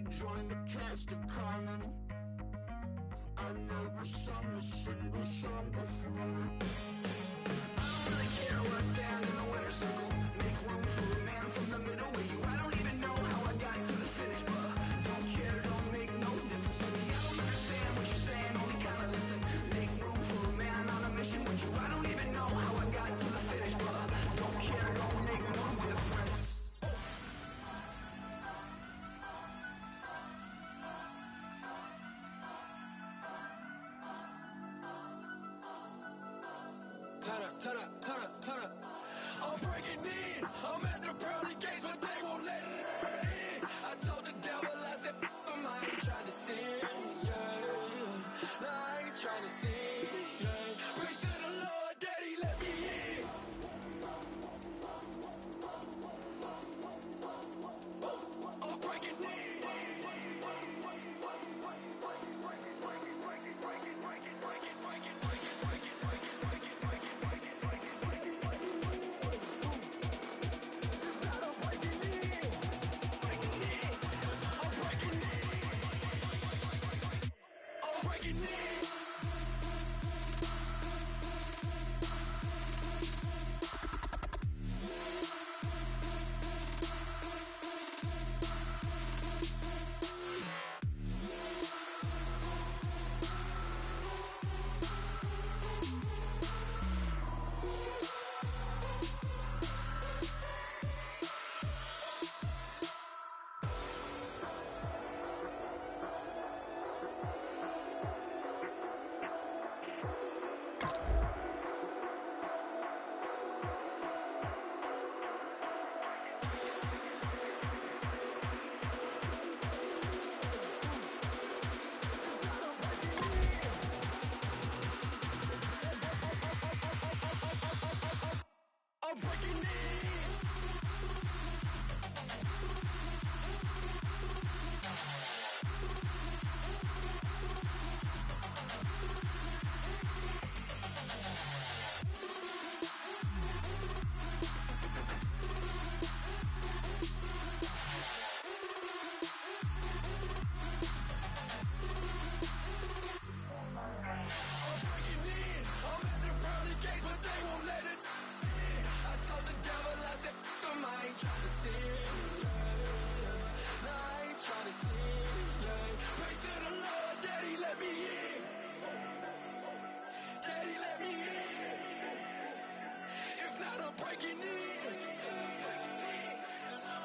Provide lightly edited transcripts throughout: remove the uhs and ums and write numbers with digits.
to join the cast of Carmen. I never sung a single song before. I don't really care where I stand in the winner's circle. Make room for a man from the middle with you. I don't even know how I got to the finish, but don't care, don't make no difference to me. I don't understand what you're saying, only kinda listen. Make room for a man on a mission with you. I don't even know how I got to the finish, but don't care, don't make no difference. Turn up. I'm breaking in. I'm at the pearly gates, but they won't let it in. I told the devil, I said, I ain't trying to sin, yeah. No, I ain't trying to sin, yeah. Pray to the Lord, Daddy, let me in. I'm breaking in.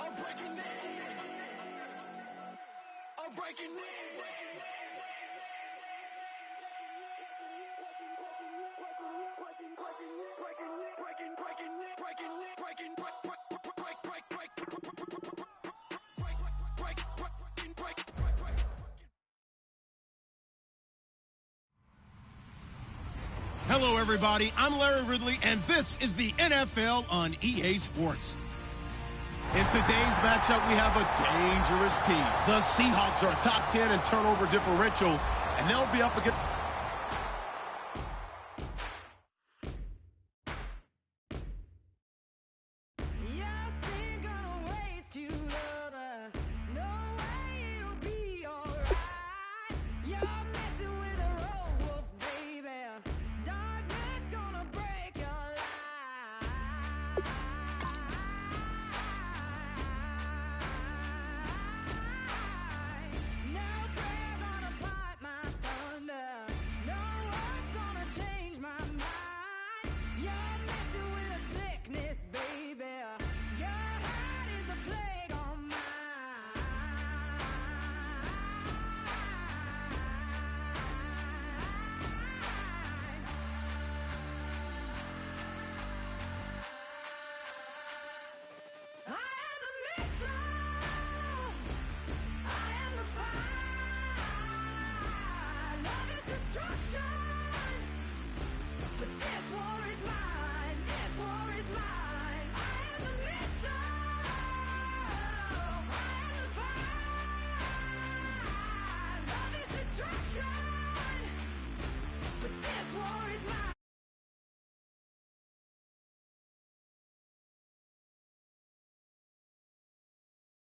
I'm breaking in. Breaking in. Hello, everybody. I'm Larry Ridley, and this is the NFL on EA Sports. In today's matchup, we have a dangerous team. The Seahawks are top 10 in turnover differential, and they'll be up against...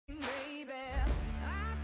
Baby, I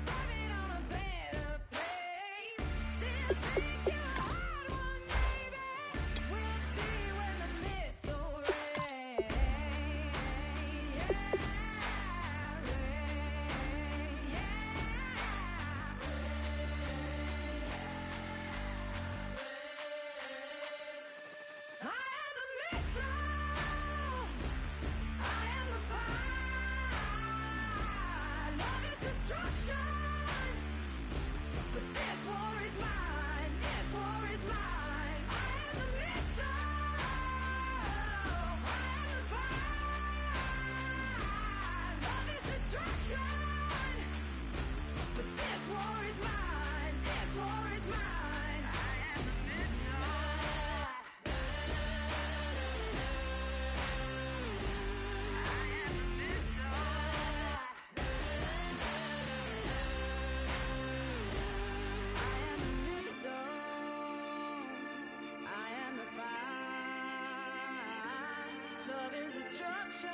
love is destruction.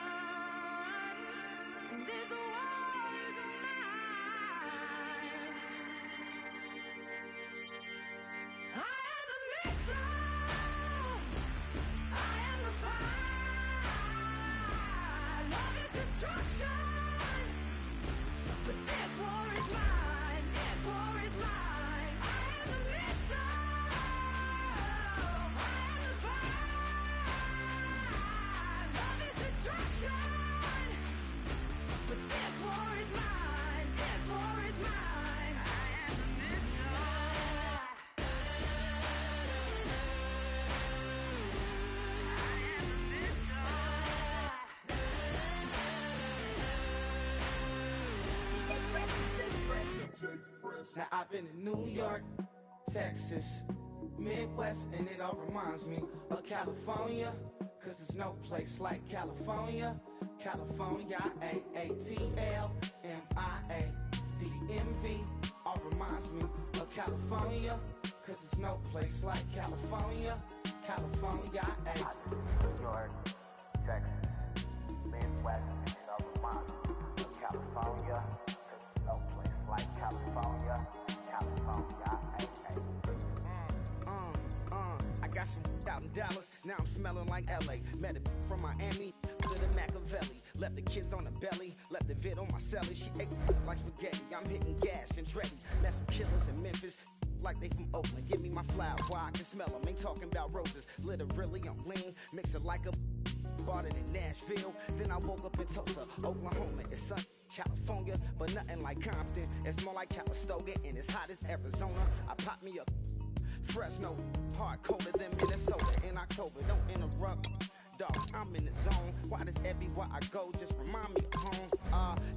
This war is mine. I am the missile. I am the fire. Love is destruction. But this war is mine. This war is mine. I am the missile. I am the fire. Love is destruction. But this war is mine. This war is mine. I am the missile. Now I've been in New York, Texas, Midwest, and it all reminds me of California, cause there's no place like California. California, A-A-T-L-M-I-A-D-M-V, all reminds me of California, cause there's no place like California. California, New York, Texas, Midwest, and it all reminds me of California, 'cause there's no place like California. California, I got some out in Dallas, now I'm smelling like LA. Met it from Miami to the Machiavelli. Left the kids on the belly, left the vid on my celly. She ate like spaghetti, I'm hitting gas and dready. Met some killers in Memphis, like they from Oakland. Give me my flowers while I can smell them. Ain't talking about roses, literally I'm lean. Mix it like a bought it in Nashville. Then I woke up in Tulsa, Oklahoma. It's sun, California, but nothing like Compton. It's more like Calistoga, and it's hot as Arizona. I pop me up Fresno, hard colder than Minnesota in October. Don't interrupt, dog, I'm in the zone. Why does everywhere I go just remind me of home?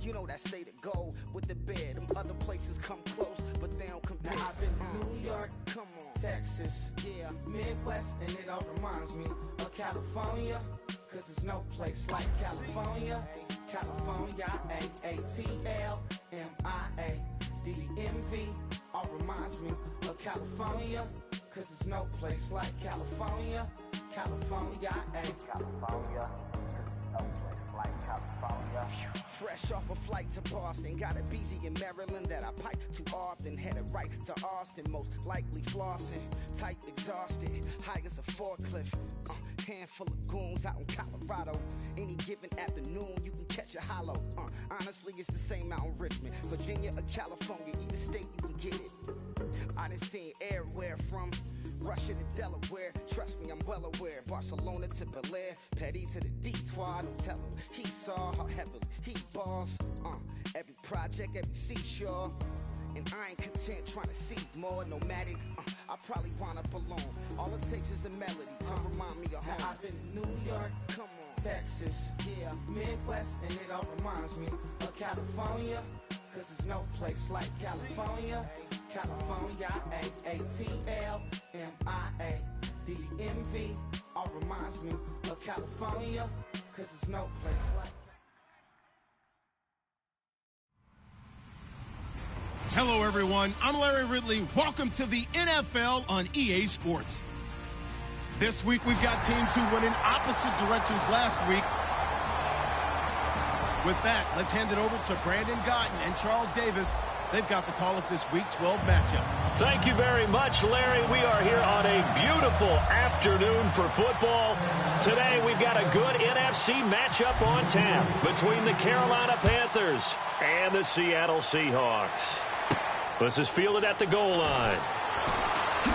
You know that state of gold with the bed. Them other places come close, but they don't compare. Now I've been to New York, come on, Texas, yeah, Midwest, and it all reminds me of California, cause there's no place like California. California, A-A-T-L-M-I-A-D-M-V, all reminds me of California, cause there's no place like California. California, California, 'cause there's no place like California. fresh off a flight to Boston, got a BZ in Maryland that I pipe too often. Headed right to Austin, most likely flossing. Type exhausted, high as a forklift. Handful of goons out in Colorado. Any given afternoon, you can catch a hollow. Honestly, it's the same out in Richmond, Virginia or California. Either state, you can get it. I done seen everywhere from Russia to Delaware. Trust me, I'm well aware. Barcelona to Bel Air, Petty to the Detroit. Don't tell him he saw how heavily he balls. Every project, every seashore. And I ain't content trying to see more nomadic. I probably wind up alone. All it takes is a melody to remind me of home. Now I've been to New York, come on, Texas, yeah, Midwest, and it all reminds me of California, cause there's no place like California. California, A-A-T-L-M-I-A-D-M-V, all reminds me of California, cause there's no place like. Hello, everyone. I'm Larry Ridley. Welcome to the NFL on EA Sports. This week, we've got teams who went in opposite directions last week. With that, let's hand it over to Brandon Gotten and Charles Davis. They've got the call of this Week 12 matchup. Thank you very much, Larry. We are here on a beautiful afternoon for football. Today, we've got a good NFC matchup on tap between the Carolina Panthers and the Seattle Seahawks. This is fielded at the goal line.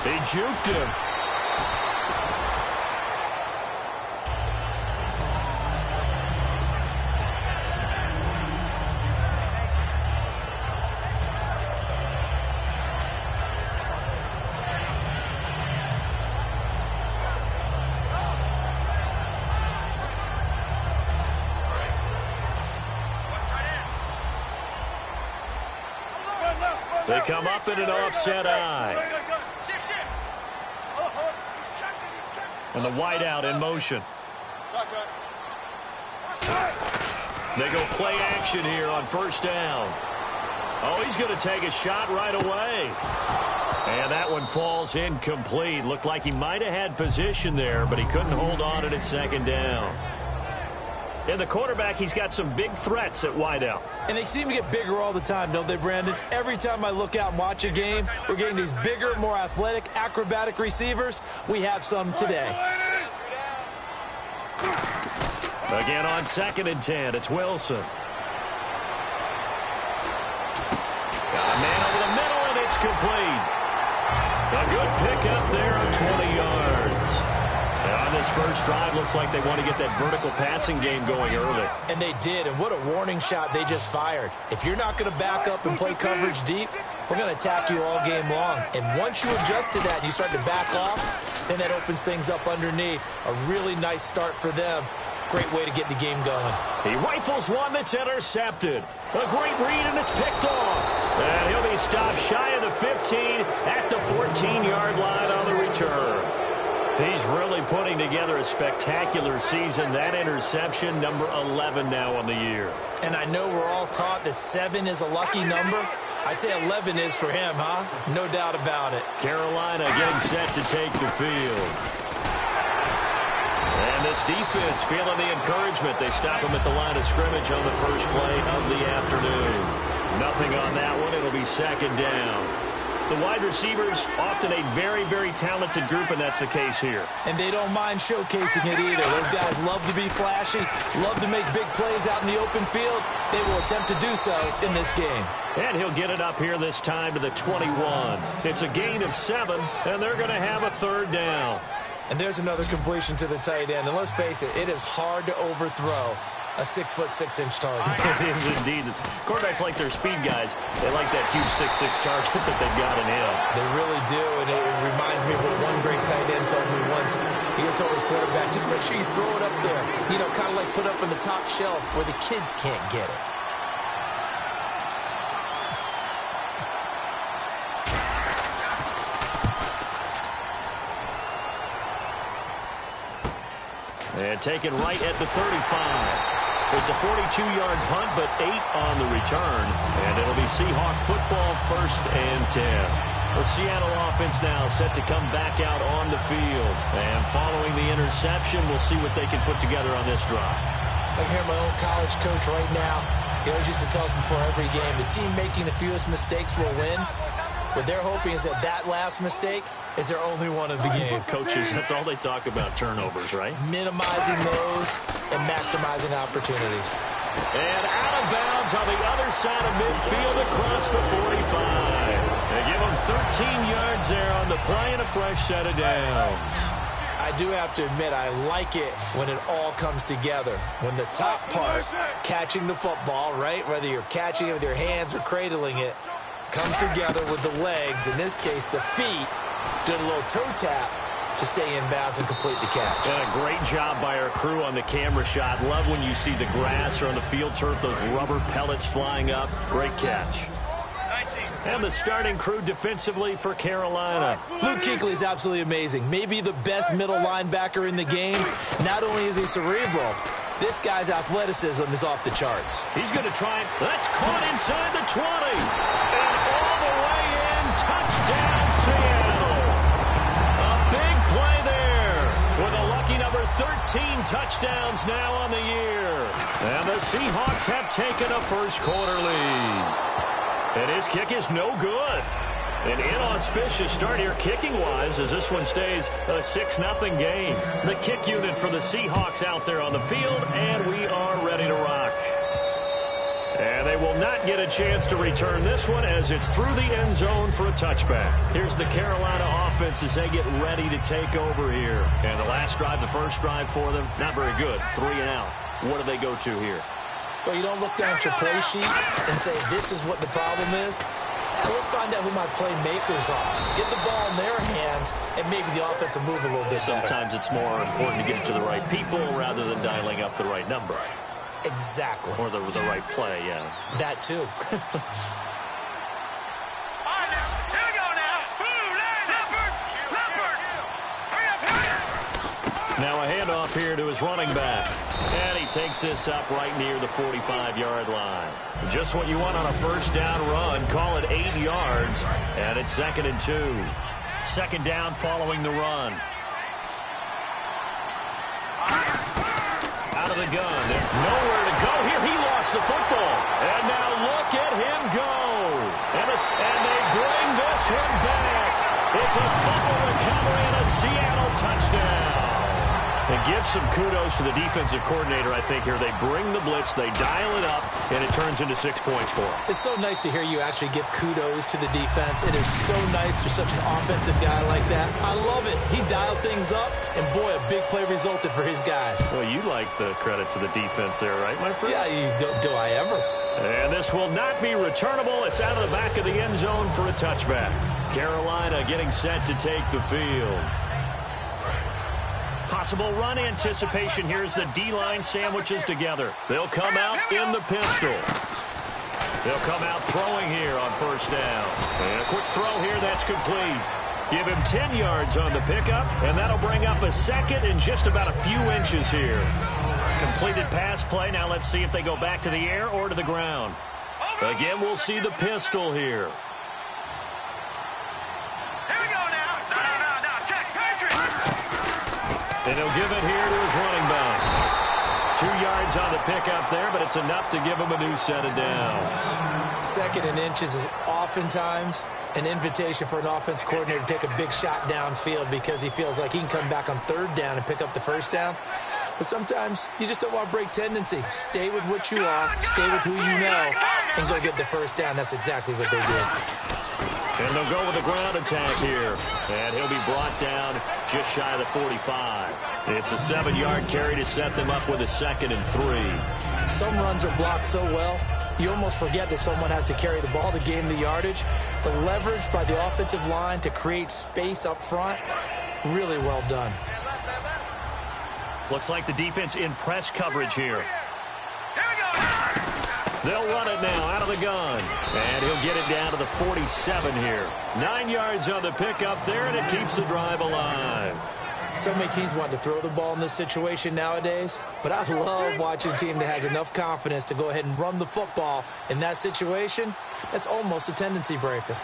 They juked him. They come up in an offset eye. And the wideout in motion. They go play action here on first down. Oh, he's going to take a shot right away. And that one falls incomplete. Looked like he might have had position there, but he couldn't hold on to it at second down. And the quarterback, he's got some big threats at wideout. And they seem to get bigger all the time, don't they, Brandon? Every time I look out and watch a game, we're getting these bigger, more athletic, acrobatic receivers. We have some today. Again on 2nd and 10, it's Wilson. Got a man over the middle, and it's complete. A good pickup there of 20 yards. And on this first drive, looks like they want to get that vertical passing game going early. And they did, and what a warning shot they just fired. If you're not going to back up and play coverage deep, we're going to attack you all game long. And once you adjust to that and you start to back off, then that opens things up underneath. A really nice start for them. Great way to get the game going. He rifles one that's intercepted. A great read, and it's picked off. And he'll be stopped shy of the 15 at the 14-yard line on the return. He's really putting together a spectacular season. That interception, number 11 now on the year. And I know we're all taught that 7 is a lucky number. I'd say 11 is for him, huh? No doubt about it. Carolina getting set to take the field. And this defense feeling the encouragement. They stop him at the line of scrimmage on the first play of the afternoon. Nothing on that one. It'll be 2nd down. The wide receivers, often a very, very talented group, and that's the case here. And they don't mind showcasing it either. Those guys love to be flashy, love to make big plays out in the open field. They will attempt to do so in this game. And he'll get it up here this time to the 21. It's a gain of 7, and they're going to have a 3rd down. And there's another completion to the tight end. And let's face it is hard to overthrow a 6'6" target. It is indeed. Quarterbacks like their speed guys. They like that huge 6'6" target that they've got in him. They really do, and it reminds me of what one great tight end told me once. He told his quarterback, just make sure you throw it up there. You know, kind of like put up on the top shelf where the kids can't get it. And taken right at the 35. It's a 42-yard punt, but 8 on the return. And it'll be Seahawk football, 1st and 10. The Seattle offense now set to come back out on the field. And following the interception, we'll see what they can put together on this drive. I hear my own college coach right now. He always used to tell us before every game, the team making the fewest mistakes will win. What they're hoping is that last mistake is their only one of the game. Coaches, that's all they talk about, turnovers, right? Minimizing those and maximizing opportunities. And out of bounds on the other side of midfield across the 45. They give them 13 yards there on the play and a fresh set of downs. I do have to admit, I like it when it all comes together. When the top part, catching the football, right, whether you're catching it with your hands or cradling it, comes together with the legs, in this case the feet, doing a little toe tap to stay in bounds and complete the catch. And a great job by our crew on the camera shot. Love when you see the grass or on the field turf, those rubber pellets flying up. Great catch. And the starting crew defensively for Carolina. Luke Kuechly is absolutely amazing. Maybe the best middle linebacker in the game. Not only is he cerebral, this guy's athleticism is off the charts. He's going to try it. That's caught inside the 20. And all the way in. Touchdown, Seattle. A big play there with a lucky number 13 touchdowns now on the year. And the Seahawks have taken a first quarter lead. And his kick is no good. An inauspicious start here kicking-wise as this one stays a 6-0 game. The kick unit for the Seahawks out there on the field, and we are ready to rock. And they will not get a chance to return this one as it's through the end zone for a touchback. Here's the Carolina offense as they get ready to take over here. And the last drive, the first drive for them, not very good. 3 and out. What do they go to here? Well, you don't look down at your play sheet and say, this is what the problem is. Let's find out who my playmakers are. Get the ball in their hands, and maybe the offense will move a little bit better. Sometimes it's more important to get it to the right people rather than dialing up the right number. Exactly. Or the right play, yeah. That, too. Now a handoff here to his running back. And he takes this up right near the 45-yard line. Just what you want on a first down run. Call it 8 yards. And it's 2nd and 2. 2nd down following the run. Out out of the gun. There's nowhere to go here. He lost the football. And now look at him go. And they bring this one back. It's a fumble recovery and a Seattle touchdown. And give some kudos to the defensive coordinator, I think, here. They bring the blitz, they dial it up, and it turns into 6 points for them. It's so nice to hear you actually give kudos to the defense. It is so nice you're such an offensive guy like that. I love it. He dialed things up, and boy, a big play resulted for his guys. Well, you like the credit to the defense there, right, my friend? Yeah, do I ever? And this will not be returnable. It's out of the back of the end zone for a touchback. Carolina getting set to take the field. Possible run anticipation. Here's the D-line sandwiches together. They'll come out in the pistol. They'll come out throwing here on first down. And a quick throw here. That's complete. Give him 10 yards on the pickup, and that'll bring up a second in just about a few inches here. Completed pass play. Now let's see if they go back to the air or to the ground. Again, we'll see the pistol here. And he'll give it here to his running back. 2 yards on the pickup there, but it's enough to give him a new set of downs. Second and inches is oftentimes an invitation for an offense coordinator to take a big shot downfield because he feels like he can come back on third down and pick up the first down. But sometimes you just don't want to break tendency. Stay with what you are, stay with who you know, and go get the first down. That's exactly what they did. And they'll go with the ground attack here. And he'll be brought down just shy of the 45. It's a 7-yard carry to set them up with a 2nd and 3. Some runs are blocked so well, you almost forget that someone has to carry the ball to gain the yardage. The leverage by the offensive line to create space up front, really well done. Looks like the defense in press coverage here. They'll run it now out of the gun. And he'll get it down to the 47 here. 9 yards on the pickup there, and it keeps the drive alive. So many teams want to throw the ball in this situation nowadays, but I love watching a team that has enough confidence to go ahead and run the football. In that situation, that's almost a tendency breaker.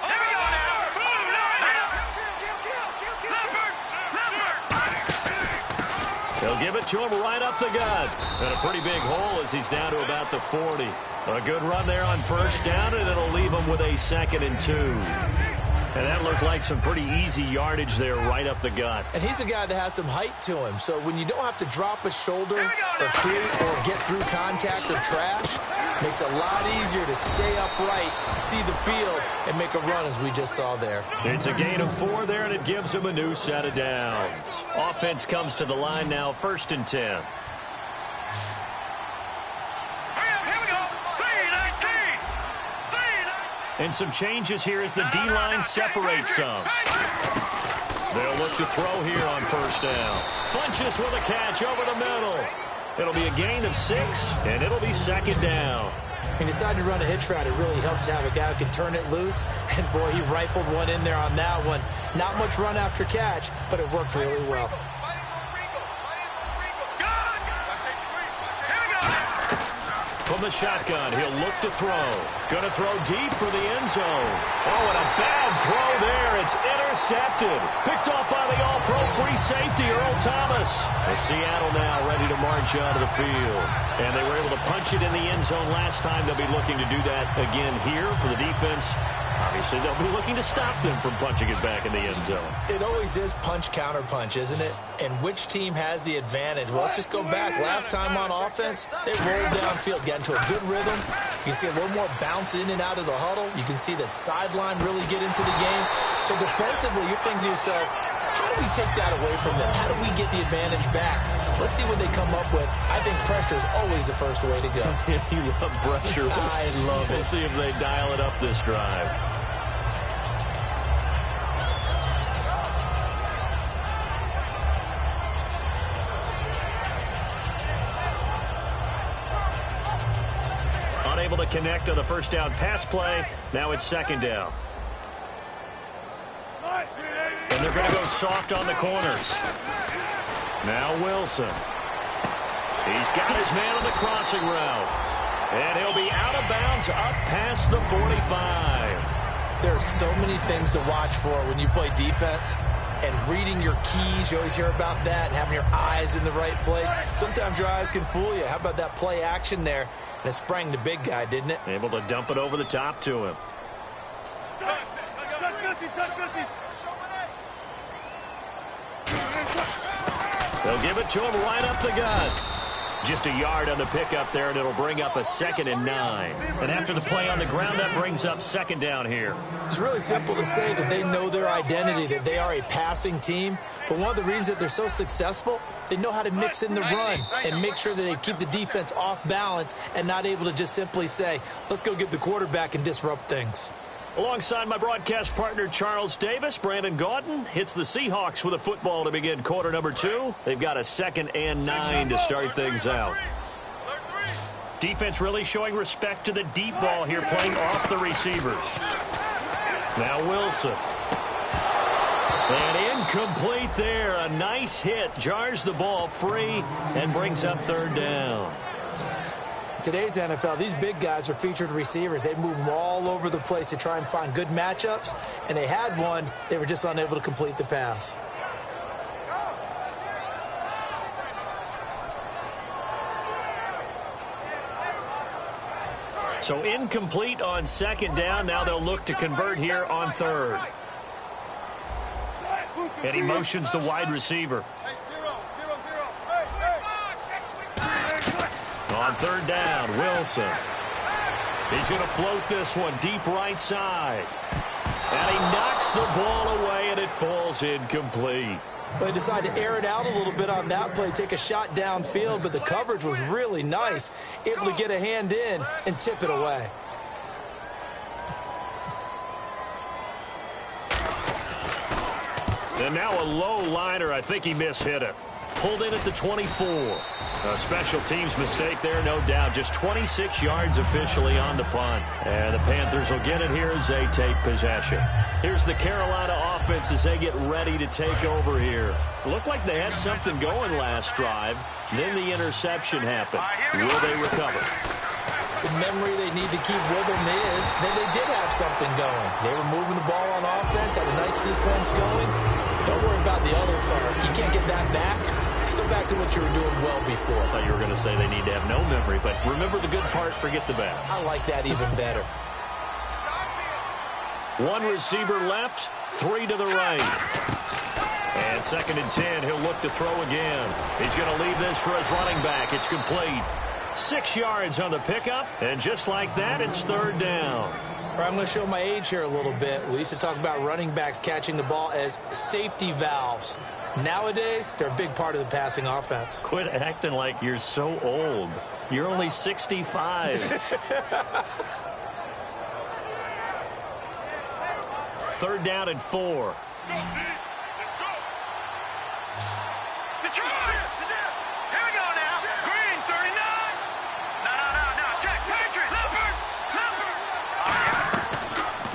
They'll give it to him right up the gut. And a pretty big hole as he's down to about the 40. A good run there on first down, and it'll leave him with a 2nd and 2. And that looked like some pretty easy yardage there right up the gut. And he's a guy that has some height to him. So when you don't have to drop a shoulder or create or get through contact or trash, makes it a lot easier to stay upright, see the field, and make a run as we just saw there. It's a gain of 4 there, and it gives him a new set of downs. Offense comes to the line now, 1st and 10. And some changes here as the D-line separates some. They'll look to throw here on first down. Funches with a catch over the middle. It'll be a gain of 6, and it'll be 2nd down. He decided to run a hitch route. It really helps to have a guy who can turn it loose. And, boy, he rifled one in there on that one. Not much run after catch, but it worked really well. From the shotgun, he'll look to throw. Going to throw deep for the end zone. Oh, and a bad throw there. It's intercepted. Picked off by the all-pro free safety, Earl Thomas. And Seattle now ready to march onto the field. And they were able to punch it in the end zone last time. They'll be looking to do that again here for the defense. Obviously, they'll be looking to stop them from punching it back in the end zone. It always is punch, counter punch, isn't it? And which team has the advantage? Well, let's just go back. Last time on offense, they rolled downfield, got into a good rhythm. You can see a little more bounce in and out of the huddle. You can see the sideline really get into the game. So defensively, you're thinking to yourself, how do we take that away from them? How do we get the advantage back? Let's see what they come up with. I think pressure is always the first way to go. You love pressure. I love it. We'll see if they dial it up this drive. Unable to connect on the first down pass play. Now it's 2nd down. And they're going to go soft on the corners. Now Wilson. He's got his man on the crossing route. And he'll be out of bounds up past the 45. There are so many things to watch for when you play defense. and reading your keys. You always hear about that, and having your eyes in the right place. Sometimes your eyes can fool you. How about that play action there? And it sprang the big guy, didn't it? Able to dump it over the top to him. They'll give it to him right up the gut. Just a yard on the pickup there, and it'll bring up a 2nd and 9. And after the play on the ground, that brings up 2nd down here. It's really simple to say that they know their identity, that they are a passing team. But one of the reasons that they're so successful, they know how to mix in the run and make sure that they keep the defense off balance and not able to just simply say, let's go get the quarterback and disrupt things. Alongside my broadcast partner, Charles Davis, Brandon Gaudin hits the Seahawks with a football to begin quarter number 2. They've got a 2nd and 9 to start things out. Defense really showing respect to the deep ball here, playing off the receivers. Now Wilson. And incomplete there. A nice hit. Jars the ball free and brings up 3rd down. Today's NFL, these big guys are featured receivers. They move them all over the place to try and find good matchups, and they had one. They were just unable to complete the pass. So incomplete on 2nd down. Now they'll look to convert here on 3rd. And he motions the wide receiver. On 3rd down, Wilson. He's going to float this one deep right side. And he knocks the ball away, and it falls incomplete. Well, they decided to air it out a little bit on that play, take a shot downfield, but the coverage was really nice, able to get a hand in and tip it away. And now a low liner. I think he mishit it. Pulled in at the 24. A special teams mistake there, no doubt. Just 26 yards officially on the punt. And the Panthers will get it here as they take possession. Here's the Carolina offense as they get ready to take over here. Looked like they had something going last drive. Then the interception happened. Will they recover? The memory they need to keep with them is that they did have something going. They were moving the ball on offense, had a nice sequence going. Don't worry about the other part. You can't get that back. Let's go back to what you were doing well before. I thought you were going to say they need to have no memory, but remember the good part, forget the bad. I like that even better. One receiver left, 3 to the right. And 2nd and 10, he'll look to throw again. He's going to leave this for his running back. It's complete. 6 yards on the pickup, and just like that, it's 3rd down. I'm going to show my age here a little bit. We used to talk about running backs catching the ball as safety valves. Nowadays, they're a big part of the passing offense. Quit acting like you're so old. You're only 65. 3rd down and 4.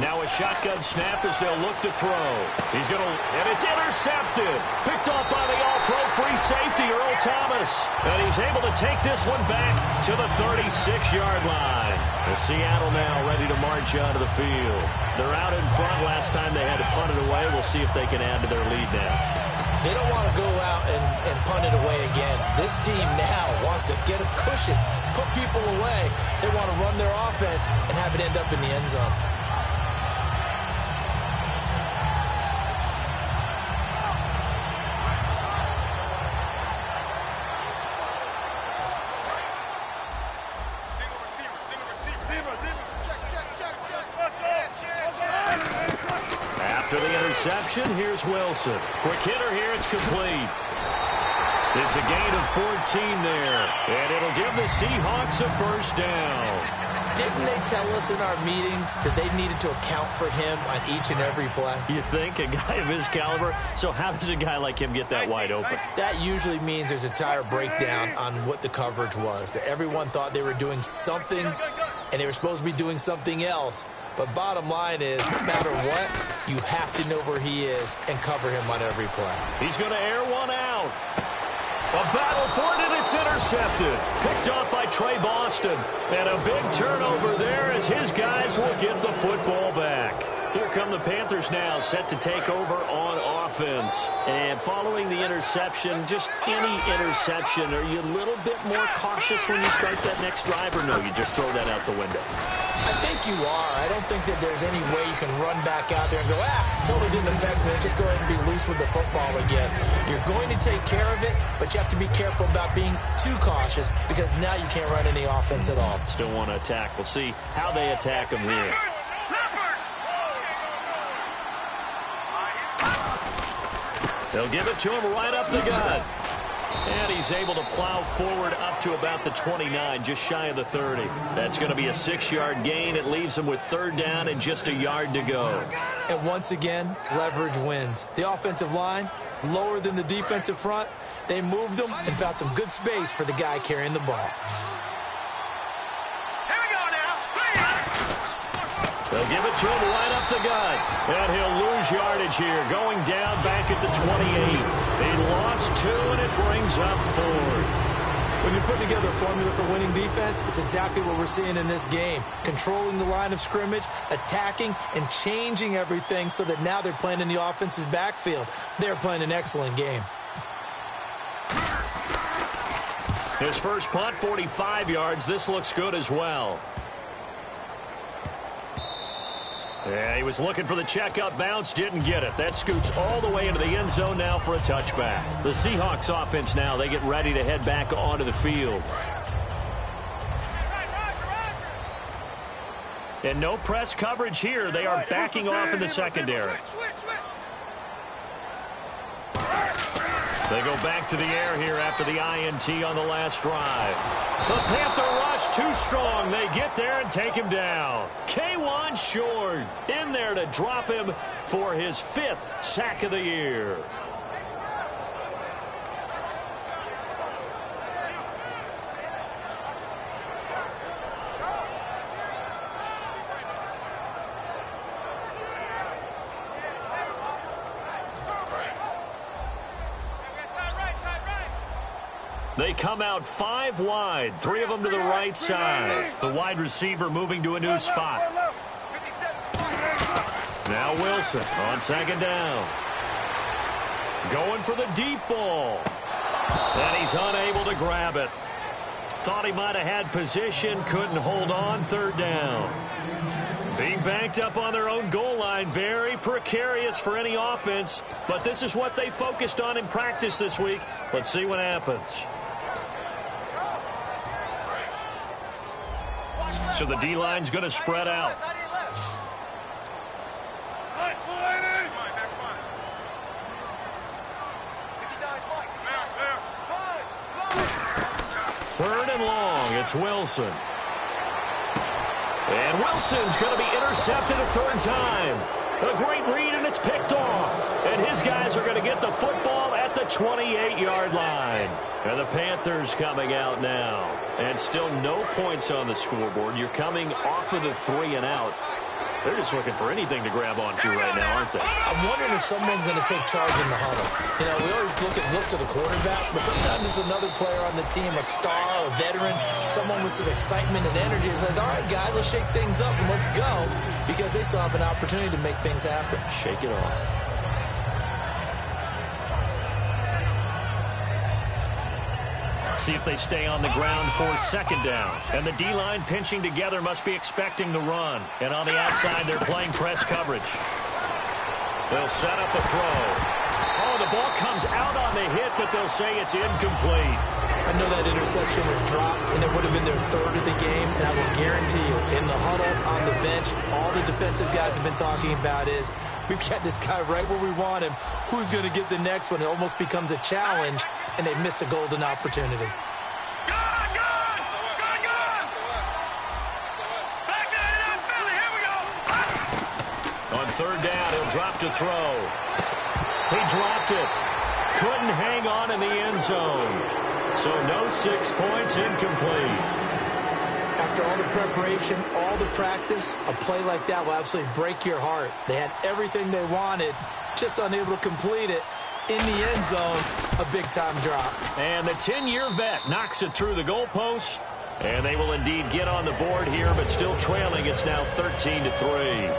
Now a shotgun snap as they'll look to throw. He's going to, and it's intercepted. Picked off by the all-pro free safety, Earl Thomas. And he's able to take this one back to the 36-yard line. And Seattle now ready to march onto the field. They're out in front. Last time they had to punt it away. We'll see if they can add to their lead now. They don't want to go out and punt it away again. This team now wants to get a cushion, put people away. They want to run their offense and have it end up in the end zone. After the interception, here's Wilson. Quick hitter here, it's complete. It's a gain of 14 there, and it'll give the Seahawks a 1st down. Didn't they tell us in our meetings that they needed to account for him on each and every play? You think? A guy of his caliber? So how does a guy like him get that wide open? That usually means there's a entire breakdown on what the coverage was. That everyone thought they were doing something, and they were supposed to be doing something else. But bottom line is, no matter what, you have to know where he is and cover him on every play. He's going to air one out. A battle for it, and it's intercepted. Picked off by Trey Boston. And a big turnover there as his guys will get the football back. Here come the Panthers now, set to take over on offense. And following the interception, just any interception, are you a little bit more cautious when you start that next drive, or no, you just throw that out the window? I think you are. I don't think that there's any way you can run back out there and go, totally didn't affect me. Let's just go ahead and be loose with the football again. You're going to take care of it, but you have to be careful about being too cautious because now you can't run any offense at all. Still want to attack. We'll see how they attack them here. They'll give it to him right up the gut. And he's able to plow forward up to about the 29, just shy of the 30. That's going to be a 6-yard gain. It leaves him with 3rd down and just a yard to go. And once again, leverage wins. The offensive line, lower than the defensive front. They moved them and found some good space for the guy carrying the ball. They'll give it to him right up the gut. And he'll lose yardage here, going down back at the 28. They lost 2, and it brings up 4th. When you put together a formula for winning defense, it's exactly what we're seeing in this game. Controlling the line of scrimmage, attacking, and changing everything so that now they're playing in the offense's backfield. They're playing an excellent game. His first punt, 45 yards. This looks good as well. Yeah, he was looking for the checkup bounce, didn't get it. That scoots all the way into the end zone now for a touchback. The Seahawks offense now, they get ready to head back onto the field. And no press coverage here. They are backing off in the secondary. They go back to the air here after the INT on the last drive. The Panther rush too strong. They get there and take him down. K1 Short in there to drop him for his 5th sack of the year. They come out 5 wide, 3 of them to the right side. The wide receiver moving to a new spot. Now Wilson on 2nd down. Going for the deep ball. And he's unable to grab it. Thought he might have had position, couldn't hold on, 3rd down. Being banked up on their own goal line, very precarious for any offense. But this is what they focused on in practice this week. Let's see what happens. So the D-line's going to spread out. Third and long, it's Wilson. And Wilson's going to be intercepted a 3rd time. A great read, and it's picked off. And his guys are going to get the football at the 28-yard line. And the Panthers coming out now. And still no points on the scoreboard. You're coming off of the 3 and out. They're just looking for anything to grab onto right now, aren't they? I'm wondering if someone's going to take charge in the huddle. You know, we always look to the quarterback, but sometimes it's another player on the team, a star, a veteran, someone with some excitement and energy. It's like, all right, guys, let's shake things up and let's go, because they still have an opportunity to make things happen. Shake it off. See if they stay on the ground for 2nd down. And the D-line pinching together must be expecting the run. And on the outside, they're playing press coverage. They'll set up a throw. Oh, the ball comes out on the hit, but they'll say it's incomplete. I know that interception was dropped, and it would have been their 3rd of the game, and I will guarantee you, in the huddle, on the bench, all the defensive guys have been talking about is, we've got this guy right where we want him. Who's going to get the next one? It almost becomes a challenge, and they missed a golden opportunity. On 3rd down, he'll drop to throw. He dropped it. Couldn't hang on in the end zone. So no 6 points, incomplete. After all the preparation, all the practice, a play like that will absolutely break your heart. They had everything they wanted, just unable to complete it. In the end zone, a big-time drop. And the 10-year vet knocks it through the goalpost. And they will indeed get on the board here, but still trailing. It's now 13-3.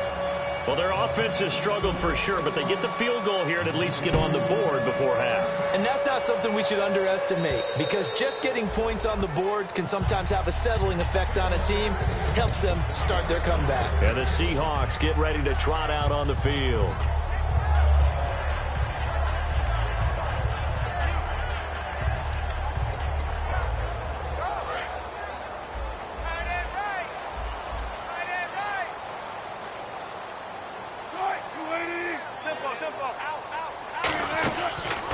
Well, their offense has struggled for sure, but they get the field goal here and at least get on the board before half. And that's not something we should underestimate, because just getting points on the board can sometimes have a settling effect on a team. Helps them start their comeback. And the Seahawks get ready to trot out on the field.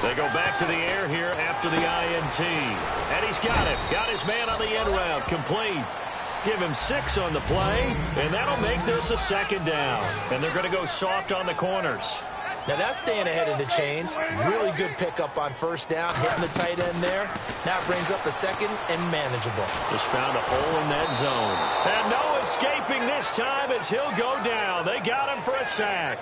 They go back to the air here after the INT. And he's got it. Got his man on the end route. Complete. Give him 6 on the play, and that'll make this a second down. And they're going to go soft on the corners. Now that's staying ahead of the chains. Really good pickup on first down, hitting the tight end there. Now it brings up a second and manageable. Just found a hole in that zone. And no escaping this time as he'll go down. They got him for a sack.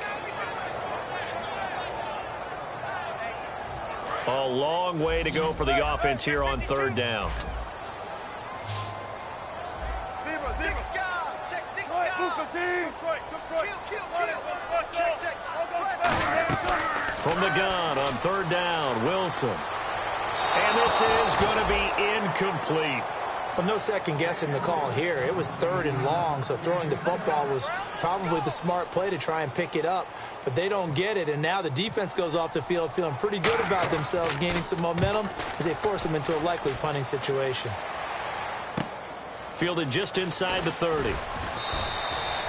A long way to go for the offense here on third down. From the gun on third down, Wilson. And this is going to be incomplete. Well, no second guessing the call here. It was third and long, so throwing the football was probably the smart play to try and pick it up. But they don't get it, and now the defense goes off the field feeling pretty good about themselves, gaining some momentum as they force them into a likely punting situation. Fielded just inside the 30.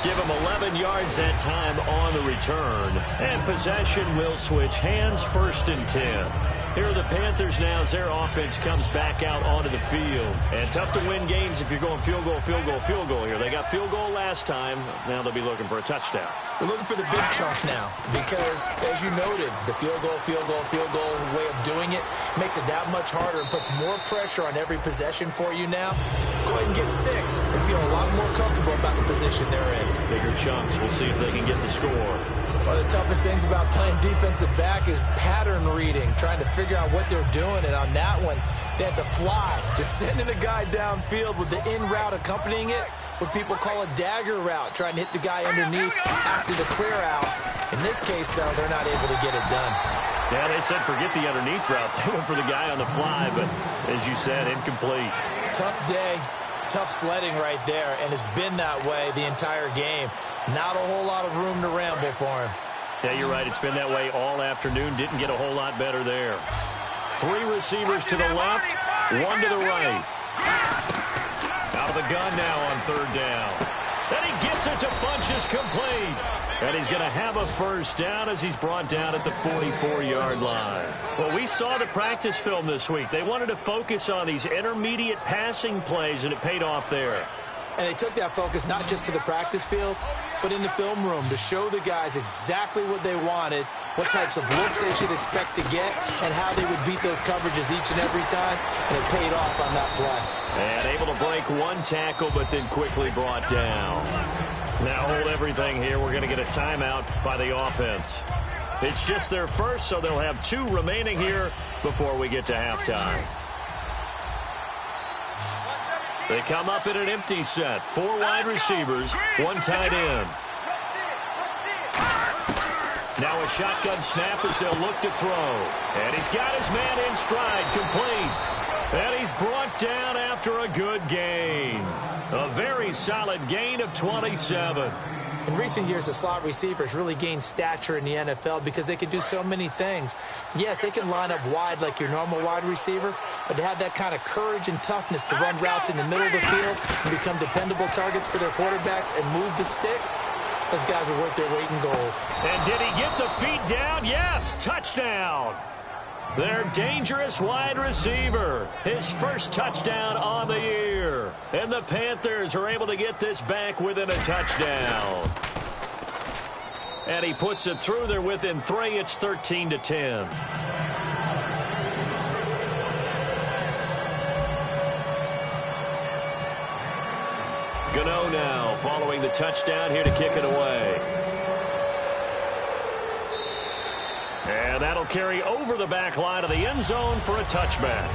Give him 11 yards that time on the return. And possession will switch hands, 1st and 10. Here are the Panthers now as their offense comes back out onto the field. And tough to win games if you're going field goal, field goal, field goal here. They got field goal last time. Now they'll be looking for a touchdown. They're looking for the big chunk now because, as you noted, the field goal way of doing it makes it that much harder and puts more pressure on every possession for you now. Go ahead and get 6 and feel a lot more comfortable about the position they're in. Bigger chunks. We'll see if they can get the score. One of the toughest things about playing defensive back is pattern reading, trying to figure out what they're doing. And on that one, they had to fly, just sending a guy downfield with the in route accompanying it, what people call a dagger route, trying to hit the guy underneath after the clear out. In this case, though, they're not able to get it done. Yeah, they said forget the underneath route. They went for the guy on the fly, but as you said, incomplete. Tough day, tough sledding right there, and it's been that way the entire game. Not a whole lot of room to ramble for him. Yeah, you're right. It's been that way all afternoon. Didn't get a whole lot better there. 3 receivers to the left, 1 to the right. Out of the gun now on third down. And he gets it to Funchess complete. And he's going to have a first down as he's brought down at the 44-yard line. Well, we saw the practice film this week. They wanted to focus on these intermediate passing plays, and it paid off there. And they took that focus not just to the practice field, but in the film room to show the guys exactly what they wanted, what types of looks they should expect to get, and how they would beat those coverages each and every time, and it paid off on that play. And able to break 1 tackle, but then quickly brought down. Now hold everything here. We're going to get a timeout by the offense. It's just their first, so they'll have 2 remaining here before we get to halftime. They come up in an empty set. 4 wide receivers, 1 tight end. Now a shotgun snap as they'll look to throw. And he's got his man in stride, complete. And he's brought down after a good gain. A very solid gain of 27. In recent years, the slot receivers really gained stature in the NFL because they can do so many things. Yes, they can line up wide like your normal wide receiver, but to have that kind of courage and toughness to run routes in the middle of the field and become dependable targets for their quarterbacks and move the sticks, those guys are worth their weight in gold. And did he get the feet down? Yes, touchdown. Their dangerous wide receiver. His first touchdown on the year. And the Panthers are able to get this back within a touchdown. And he puts it through. They're within 3. It's 13-10. Gano now following the touchdown here to kick it away. And that'll carry over the back line of the end zone for a touchback.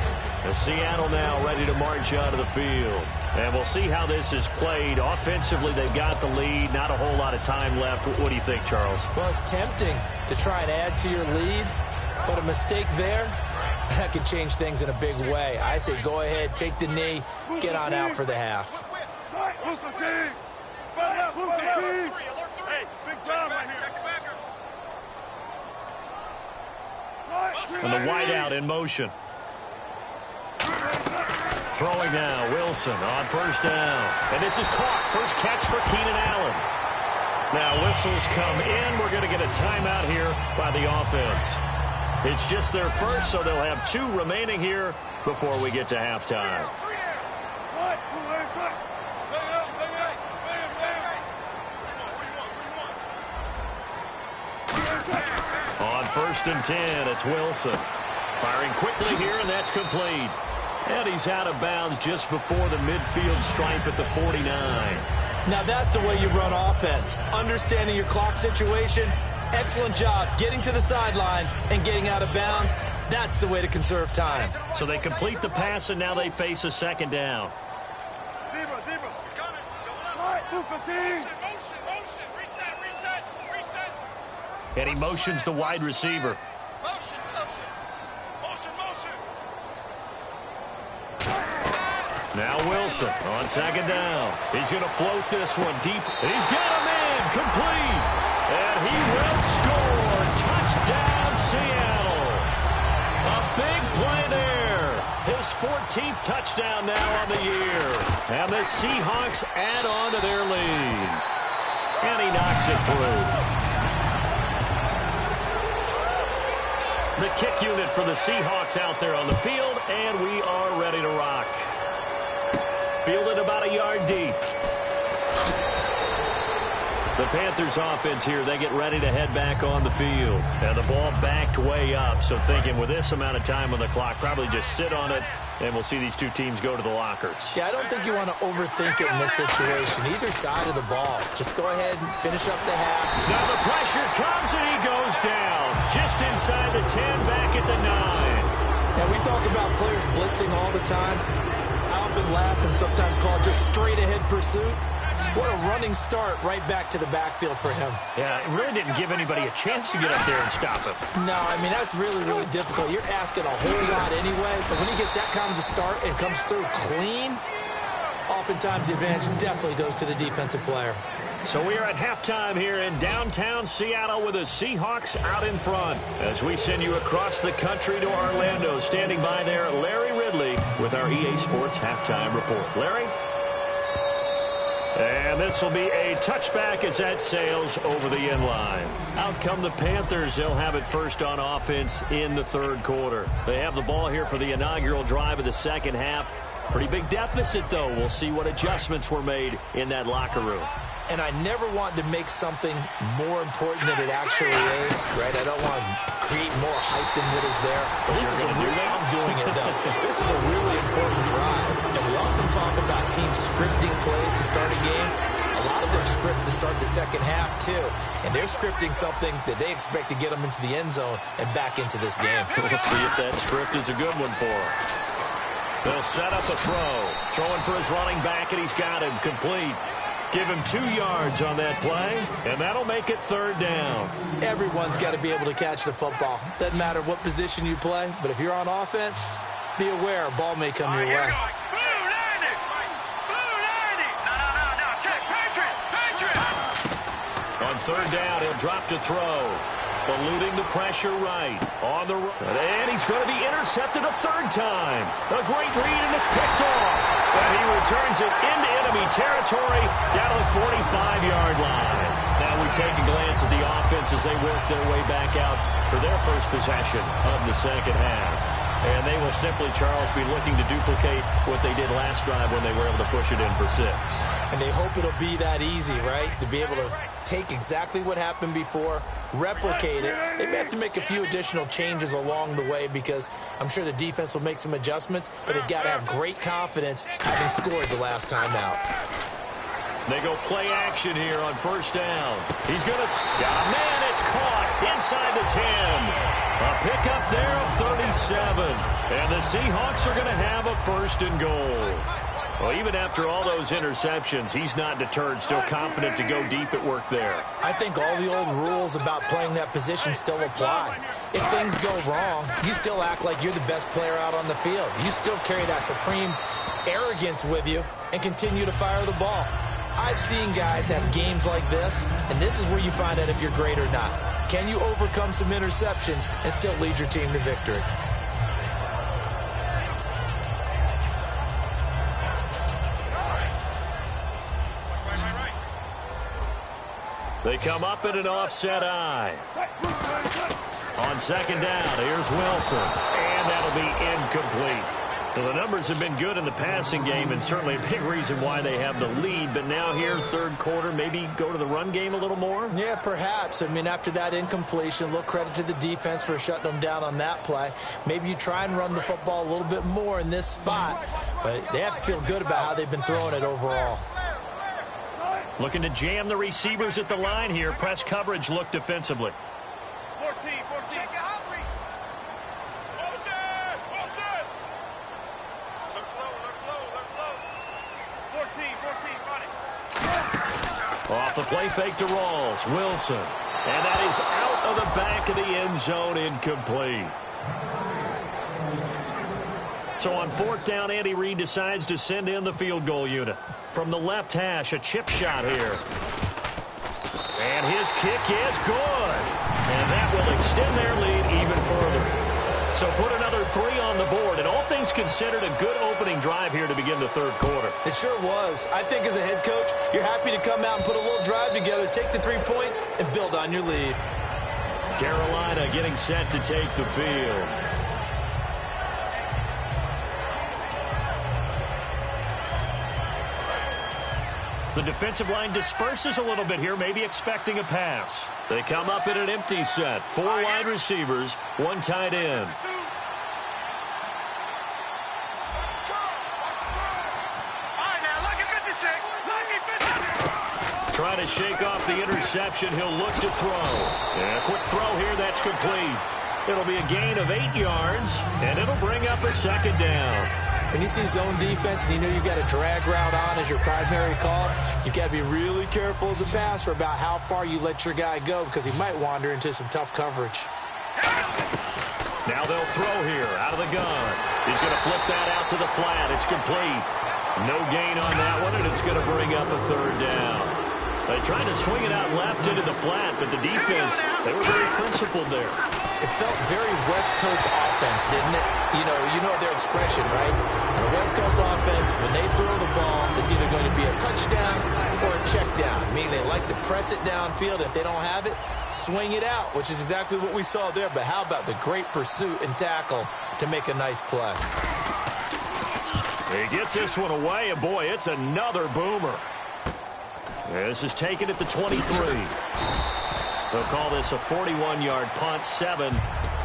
Seattle now ready to march out of the field. And we'll see how this is played. Offensively, they've got the lead. Not a whole lot of time left. What do you think, Charles? Well, it's tempting to try and add to your lead, but a mistake there, that could change things in a big way. I say go ahead, take the knee, get on out for the half. And the wideout in motion. Throwing now, Wilson on first down. And this is caught. First catch for Keenan Allen. Now whistles come in. We're going to get a timeout here by the offense. It's just their first, so they'll have 2 remaining here before we get to halftime. On first and 10, it's Wilson. Firing quickly here, and that's complete. And he's out of bounds just before the midfield stripe at the 49. Now that's the way you run offense. Understanding your clock situation. Excellent job getting to the sideline and getting out of bounds. That's the way to conserve time. So they complete the pass, and now they face a second down. And he motions the wide receiver. Now Wilson on second down. He's going to float this one deep. He's got a man complete. And he will score. Touchdown, Seattle. A big play there. His 14th touchdown now on the year. And the Seahawks add on to their lead. And he knocks it through. The kick unit for the Seahawks out there on the field, and we are ready to rock. Fielded about a yard deep. The Panthers offense here, they get ready to head back on the field. And the ball backed way up, so thinking with this amount of time on the clock, probably just sit on it, and we'll see these 2 teams go to the lockers. Yeah, I don't think you want to overthink it in this situation. Either side of the ball. Just go ahead and finish up the half. Now the pressure comes, and he goes down. Just inside the 10, back at the 9. Now, we talk about players blitzing all the time. I often laugh and sometimes call it just straight-ahead pursuit. What a running start right back to the backfield for him. Yeah, it really didn't give anybody a chance to get up there and stop him. No, I mean, that's really, really difficult. You're asking a whole lot anyway, but when he gets that kind of a start and comes through clean, oftentimes the advantage definitely goes to the defensive player. So we are at halftime here in downtown Seattle with the Seahawks out in front. As we send you across the country to Orlando, standing by there, Larry Ridley with our EA Sports Halftime Report. Larry? And this will be a touchback as that sails over the end line. Out come the Panthers. They'll have it first on offense in the third quarter. They have the ball here for the inaugural drive of the second half. Pretty big deficit, though. We'll see what adjustments were made in that locker room. And I never want to make something more important than it actually is, right? I don't want to create more hype than what is there. But this is a really, I'm doing it, though. This is a really important drive. And we often talk about teams scripting plays to start a game. A lot of them script to start the second half, too. And they're scripting something that they expect to get them into the end zone and back into this game. We'll see if that script is a good one for them. They'll set up a throw. Throwing for his running back, and he's got him complete. Give him 2 yards on that play, and that'll make it third down. Everyone's got to be able to catch the football. Doesn't matter what position you play, but if you're on offense, be aware a ball may come your way. On third down, he'll drop to throw. Eluding the pressure right. On the run. And he's going to be intercepted a third time. A great read, and it's picked off. And he returns it into enemy territory down to the 45-yard line. Now we take a glance at the offense as they work their way back out for their first possession of the second half. And they will simply, Charles, be looking to duplicate what they did last drive when they were able to push it in for 6. And they hope it'll be that easy, right? To be able to take exactly what happened before, replicate it. They may have to make a few additional changes along the way because I'm sure the defense will make some adjustments, but they've got to have great confidence having scored the last time out. They go play action here on first down. He's going to... man, it's caught inside the 10. A pickup there of 37. And the Seahawks are going to have a first and goal. Well, even after all those interceptions, he's not deterred, still confident to go deep at work there. I think all the old rules about playing that position still apply. If things go wrong, you still act like you're the best player out on the field. You still carry that supreme arrogance with you and continue to fire the ball. I've seen guys have games like this, and this is where you find out if you're great or not. Can you overcome some interceptions and still lead your team to victory? They come up in an offset eye. On second down, here's Wilson. And that'll be incomplete. So the numbers have been good in the passing game, and certainly a big reason why they have the lead. But now here, third quarter, maybe go to the run game a little more? Yeah, perhaps. I mean, after that incompletion, a little credit to the defense for shutting them down on that play. Maybe you try and run the football a little bit more in this spot. But they have to feel good about how they've been throwing it overall. Looking to jam the receivers at the line here. Press coverage look defensively. 14. Check it out, Reed. Wilson. Look flow. 14, run it. Off the play fake to Rawls. Wilson. And that is out of the back of the end zone, incomplete. So on fourth down, Andy Reid decides to send in the field goal unit. From the left hash, a chip shot here. And his kick is good. And that will extend their lead even further. So put another 3 on the board. And all things considered, a good opening drive here to begin the third quarter. It sure was. I think as a head coach, you're happy to come out and put a little drive together, take the 3 points, and build on your lead. Carolina getting set to take the field. The defensive line disperses a little bit here, maybe expecting a pass. They come up in an empty set. 4 wide receivers, 1 tight end. Trying to shake off the interception. He'll look to throw. And a quick throw here, that's complete. It'll be a gain of 8 yards, and it'll bring up a second down. When you see zone defense and you know you've got a drag route on as your primary call, you've got to be really careful as a passer about how far you let your guy go because he might wander into some tough coverage. Now they'll throw here out of the gun. He's going to flip that out to the flat. It's complete. No gain on that one, and it's going to bring up a third down. They tried to swing it out left into the flat, but the defense, they were very principled there. It felt very West Coast offense, didn't it? You know their expression, right? On a West Coast offense, when they throw the ball, it's either going to be a touchdown or a check down. Meaning they like to press it downfield. If they don't have it, swing it out, which is exactly what we saw there. But how about the great pursuit and tackle to make a nice play? He gets this one away, and boy, it's another boomer. This is taken at the 23. They'll call this a 41-yard punt, 7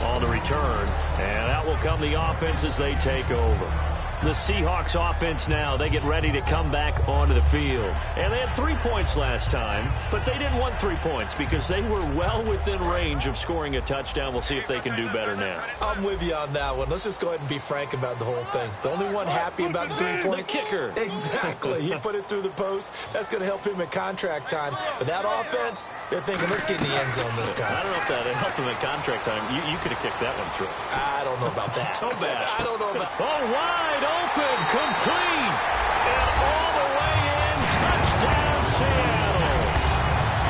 on the return. And out will come the offense as they take over. The Seahawks offense now, they get ready to come back onto the field. And they had 3 points last time, but they didn't want 3 points because they were well within range of scoring a touchdown. We'll see if they can do better now. I'm with you on that one. Let's just go ahead and be frank about the whole thing. The only one happy about the 3-point... The kicker. Exactly. He put it through the post. That's going to help him at contract time. But that offense, they're thinking, let's get in the end zone this time. I don't know if that helped him at contract time. You could have kicked that one through. I don't know about that. So bad. I don't know about... Oh, wide open, complete, and all the way in, touchdown Seattle.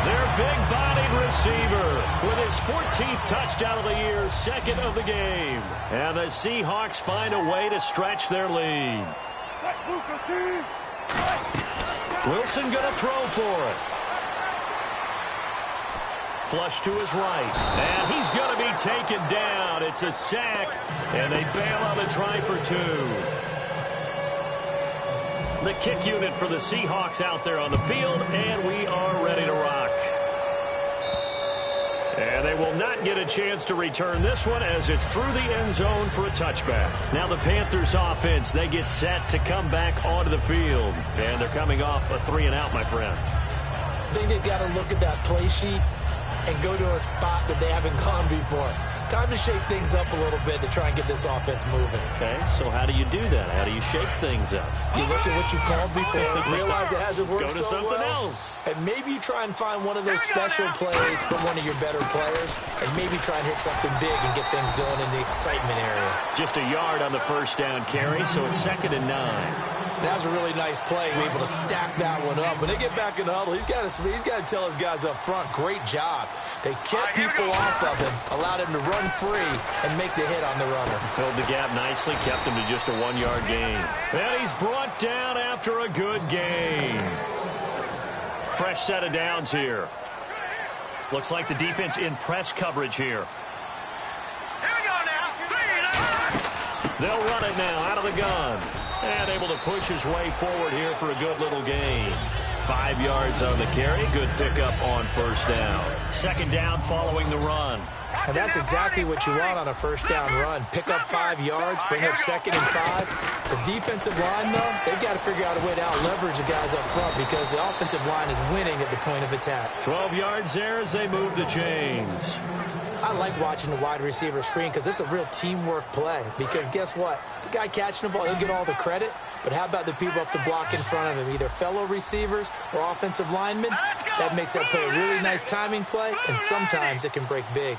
Their big-bodied receiver with his 14th touchdown of the year, 2nd of the game. And the Seahawks find a way to stretch their lead. Wilson going to throw for it. Flush to his right, and he's going to be taken down. It's a sack, and they fail on the try for 2. The kick unit for the Seahawks out there on the field, and we are ready to rock. And they will not get a chance to return this one as it's through the end zone for a touchback. Now the Panthers offense, they get set to come back onto the field. And they're coming off a 3-and-out, my friend. I think they've got to look at that play sheet and go to a spot that they haven't gone before. Time to shake things up a little bit to try and get this offense moving. Okay, so how do you do that? How do you shake things up? You look at what you called before, realize it hasn't worked Go to so something well, else. and maybe you try and find one of those special plays from one of your better players, and maybe try and hit something big and get things going in the excitement area. Just a yard on the first down carry, so it's 2nd and 9. That was a really nice play, able to stack that one up. When they get back in the huddle, he's got to tell his guys up front, great job. They kept people off of him, allowed him to run free and make the hit on the runner. Filled the gap nicely, kept him to just a 1-yard gain. And he's brought down after a good gain. Fresh set of downs here. Looks like the defense in press coverage here. Here we go now. They'll run it now out of the gun. And able to push his way forward here for a good little gain. 5 yards on the carry. Good pickup on first down. 2nd down following the run. And that's exactly what you want on a first down run. Pick up 5 yards, bring up 2nd and 5. The defensive line, though, they've got to figure out a way to out-leverage the guys up front because the offensive line is winning at the point of attack. 12 yards there as they move the chains. I like watching the wide receiver screen because it's a real teamwork play. Because guess what? The guy catching the ball, he'll get all the credit. But how about the people up the block in front of him, either fellow receivers or offensive linemen? That makes that play a really nice timing play, and sometimes it can break big.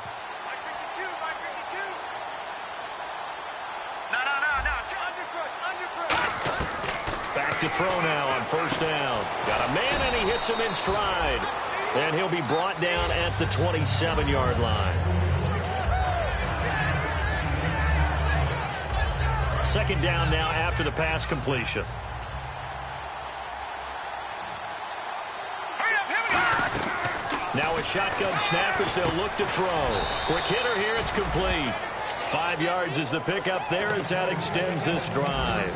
Back to throw now on first down. Got a man, and he hits him in stride. And he'll be brought down at the 27-yard line. 2nd down now after the pass completion. Now a shotgun snap as they'll look to throw. Quick hitter here, it's complete. 5 yards is the pickup there as that extends this drive.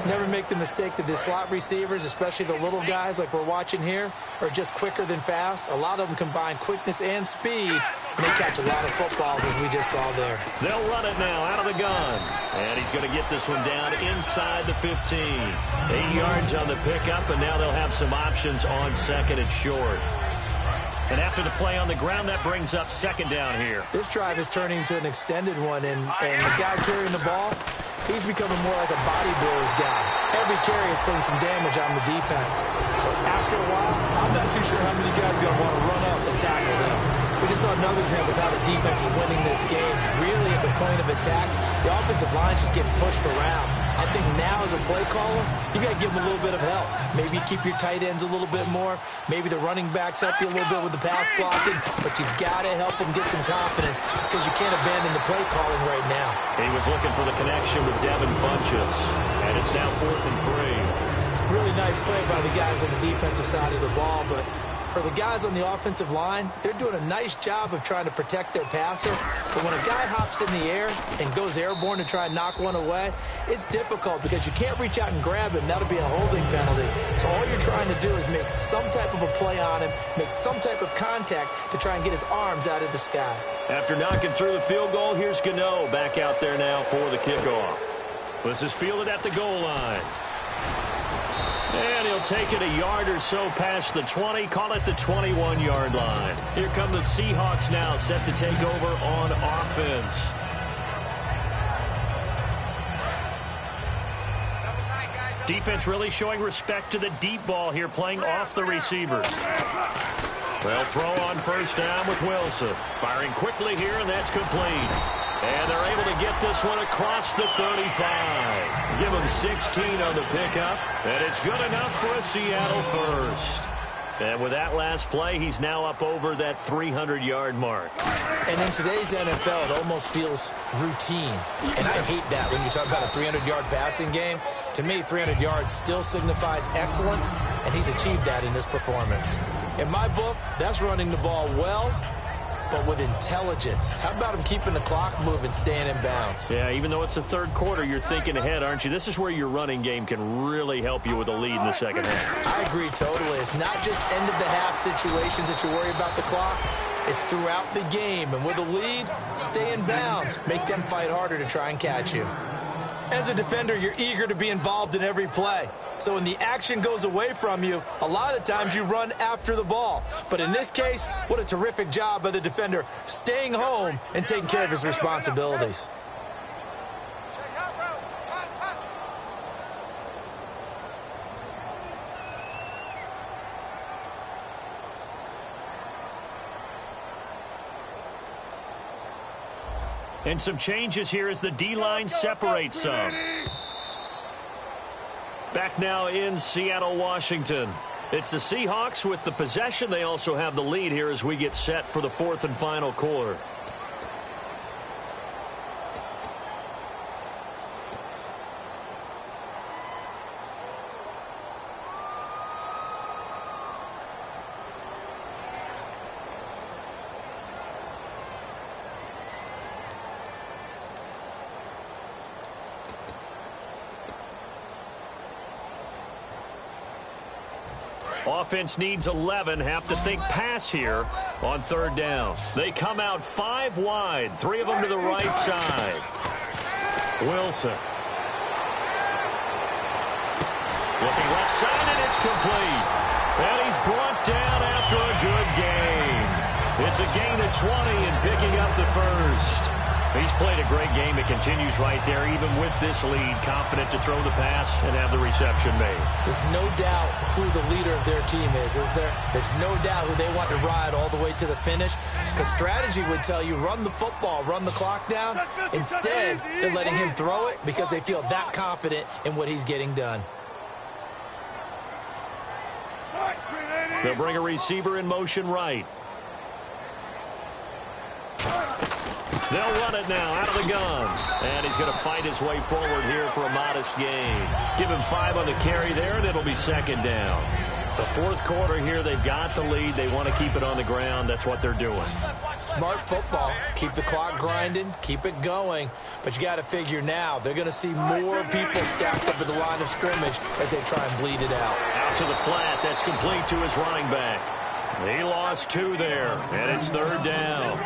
Never make the mistake that the slot receivers, especially the little guys like we're watching here, are just quicker than fast. A lot of them combine quickness and speed, and they catch a lot of footballs as we just saw there. They'll run it now out of the gun. And he's going to get this one down inside the 15. 8 yards on the pickup, and now they'll have some options on 2nd and short. And after the play on the ground, that brings up 2nd down here. This drive is turning into an extended one, and the guy carrying the ball, he's becoming more like a body blows guy. Every carry is putting some damage on the defense. So after a while, I'm not too sure how many guys are going to want to run up and tackle him. We just saw another example of how the defense is winning this game. Really at the point of attack, the offensive line is just getting pushed around. I think now as a play caller, you got to give them a little bit of help. Maybe keep your tight ends a little bit more. Maybe the running backs help you a little bit with the pass blocking. But you've got to help them get some confidence because you can't abandon the play calling right now. He was looking for the connection with Devin Funchess. And it's now 4th and 3. Really nice play by the guys on the defensive side of the ball, but for the guys on the offensive line, they're doing a nice job of trying to protect their passer. But when a guy hops in the air and goes airborne to try and knock one away, it's difficult because you can't reach out and grab him. That'll be a holding penalty. So all you're trying to do is make some type of a play on him, make some type of contact to try and get his arms out of the sky. After knocking through the field goal, here's Gano back out there now for the kickoff. This is fielded at the goal line. And he'll take it a yard or so past the 20, call it the 21-yard line. Here come the Seahawks now, set to take over on offense. Defense really showing respect to the deep ball here, playing off the receivers. They'll throw on first down with Wilson. Firing quickly here, and that's complete. And they're able to get this one across the 35. Give them 16 on the pickup, and it's good enough for a Seattle first. And with that last play, he's now up over that 300-yard mark. And in today's NFL, it almost feels routine. And I hate that when you talk about a 300-yard passing game. To me, 300 yards still signifies excellence, and he's achieved that in this performance. In my book, that's running the ball well, but with intelligence. How about him keeping the clock moving, staying in bounds? Yeah, even though it's the third quarter, you're thinking ahead, aren't you? This is where your running game can really help you with a lead in the second half. I agree totally. It's not just end-of-the-half situations that you worry about the clock. It's throughout the game, and with a lead, stay in bounds. Make them fight harder to try and catch you. As a defender, you're eager to be involved in every play. So when the action goes away from you, a lot of times you run after the ball. But in this case, what a terrific job by the defender staying home and taking care of his responsibilities. And some changes here as the D-line separates some. Back now in Seattle, Washington. It's the Seahawks with the possession. They also have the lead here as we get set for the fourth and final quarter. Offense needs 11. Have to think pass here on third down. They come out 5 wide. 3 of them to the right side. Wilson. Looking left side, and it's complete. And he's brought down after a good game. It's a gain of 20 and picking up the first. He's played a great game. It continues right there, even with this lead, confident to throw the pass and have the reception made. There's no doubt who the leader of their team is there? There's no doubt who they want to ride all the way to the finish. Because strategy would tell you, run the football, run the clock down. Instead, they're letting him throw it because they feel that confident in what he's getting done. They'll bring a receiver in motion right. They'll run it now out of the gun. And he's going to fight his way forward here for a modest gain. Give him 5 on the carry there, and it'll be second down. The fourth quarter here, they've got the lead. They want to keep it on the ground. That's what they're doing. Smart football. Keep the clock grinding. Keep it going. But you got to figure now, they're going to see more people stacked up at the line of scrimmage as they try and bleed it out. Out to the flat. That's complete to his running back. He lost 2 there, and it's third down.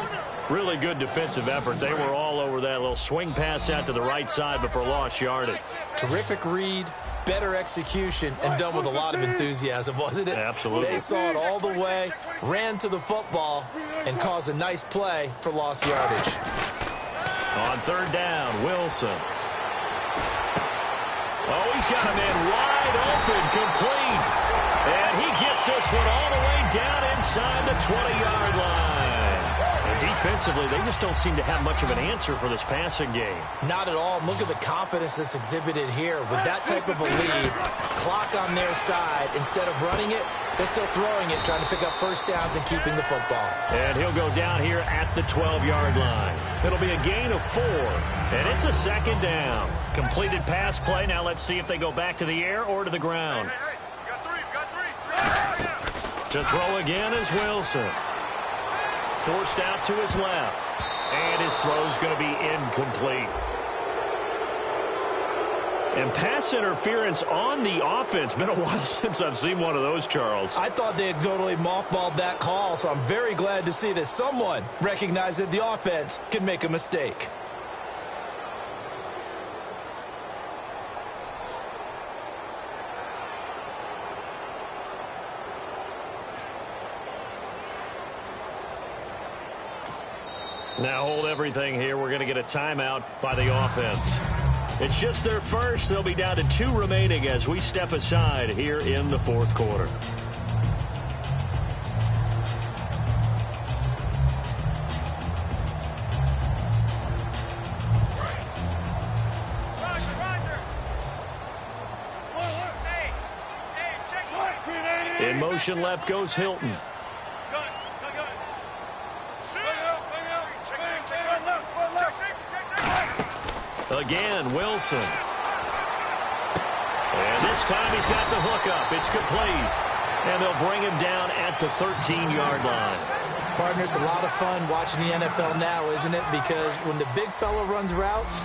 Really good defensive effort. They were all over that little swing pass out to the right side before lost yardage. Terrific read, better execution, and done with a lot of enthusiasm, wasn't it? Absolutely. They saw it all the way, ran to the football, and caused a nice play for lost yardage. On third down, Wilson. Oh, he's got a man wide open, complete. And he gets this one all the way down inside the 20-yard line. Defensively, they just don't seem to have much of an answer for this passing game. Not at all. Look at the confidence that's exhibited here. With that type of a lead, clock on their side, instead of running it, they're still throwing it, trying to pick up first downs and keeping the football. And he'll go down here at the 12-yard line. It'll be a gain of 4, and it's a second down. Completed pass play. Now let's see if they go back to the air or to the ground. Hey, got three. To throw again is Wilson. Forced out to his left. And his throw's going to be incomplete. And pass interference on the offense. Been a while since I've seen one of those, Charles. I thought they had totally mothballed that call, so I'm very glad to see that someone recognized that the offense can make a mistake. Now hold everything here. We're going to get a timeout by the offense. It's just their first. They'll be down to 2 remaining as we step aside here in the fourth quarter. In motion left goes Hilton. Again, Wilson. And this time he's got the hookup. It's complete. And they'll bring him down at the 13-yard line. Partner, it's a lot of fun watching the NFL now, isn't it? Because when the big fella runs routes,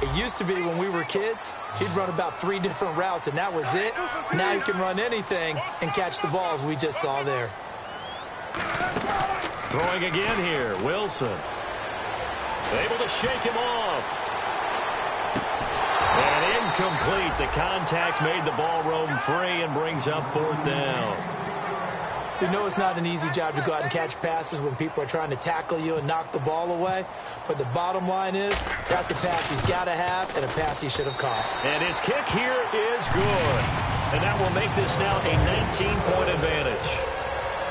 it used to be when we were kids, he'd run about 3 different routes, and that was it. Now he can run anything and catch the balls we just saw there. Throwing again here, Wilson. Able to shake him off. And incomplete. The contact made the ball roam free and brings up 4th down. We know it's not an easy job to go out and catch passes when people are trying to tackle you and knock the ball away. But the bottom line is, that's a pass he's got to have and a pass he should have caught. And his kick here is good. And that will make this now a 19-point advantage.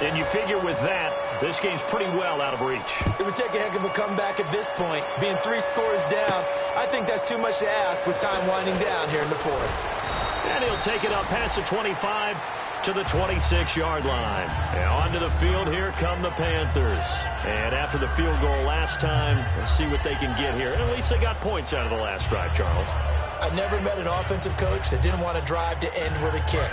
And you figure with that, this game's pretty well out of reach. It would take a heck of a comeback at this point. Being 3 scores down, I think that's too much to ask with time winding down here in the 4th. And he'll take it up past the 25 to the 26-yard line. And onto the field, here come the Panthers. And after the field goal last time, let's see what they can get here. And at least they got points out of the last drive, Charles. I never met an offensive coach that didn't want to drive to end with a kick.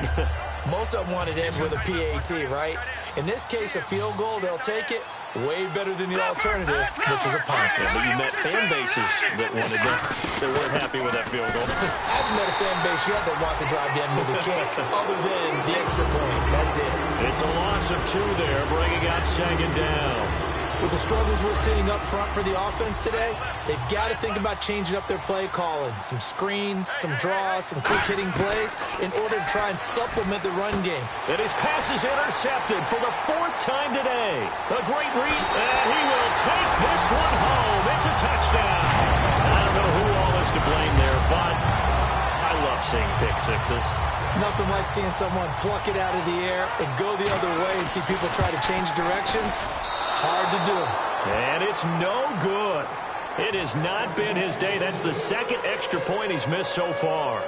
Most of them wanted to end with a PAT, right? In this case, a field goal, they'll take it. Way better than the alternative, which is a punt. Yeah, but you met fan bases that wanted that. They weren't happy with that field goal. I haven't met a fan base yet that wants to drive to end with a kick, other than the extra point. That's it. It's a loss of 2 there, bringing up 2nd down. With the struggles we're seeing up front for the offense today, they've got to think about changing up their play calling. Some screens, some draws, some quick-hitting plays in order to try and supplement the run game. And his pass is intercepted for the 4th time today. A great read, and he will take this one home. It's a touchdown. I don't know who all is to blame there, but I love seeing pick sixes. Nothing like seeing someone pluck it out of the air and go the other way and see people try to change directions. Hard to do. And it's no good. It has not been his day. That's the 2nd extra point he's missed so far.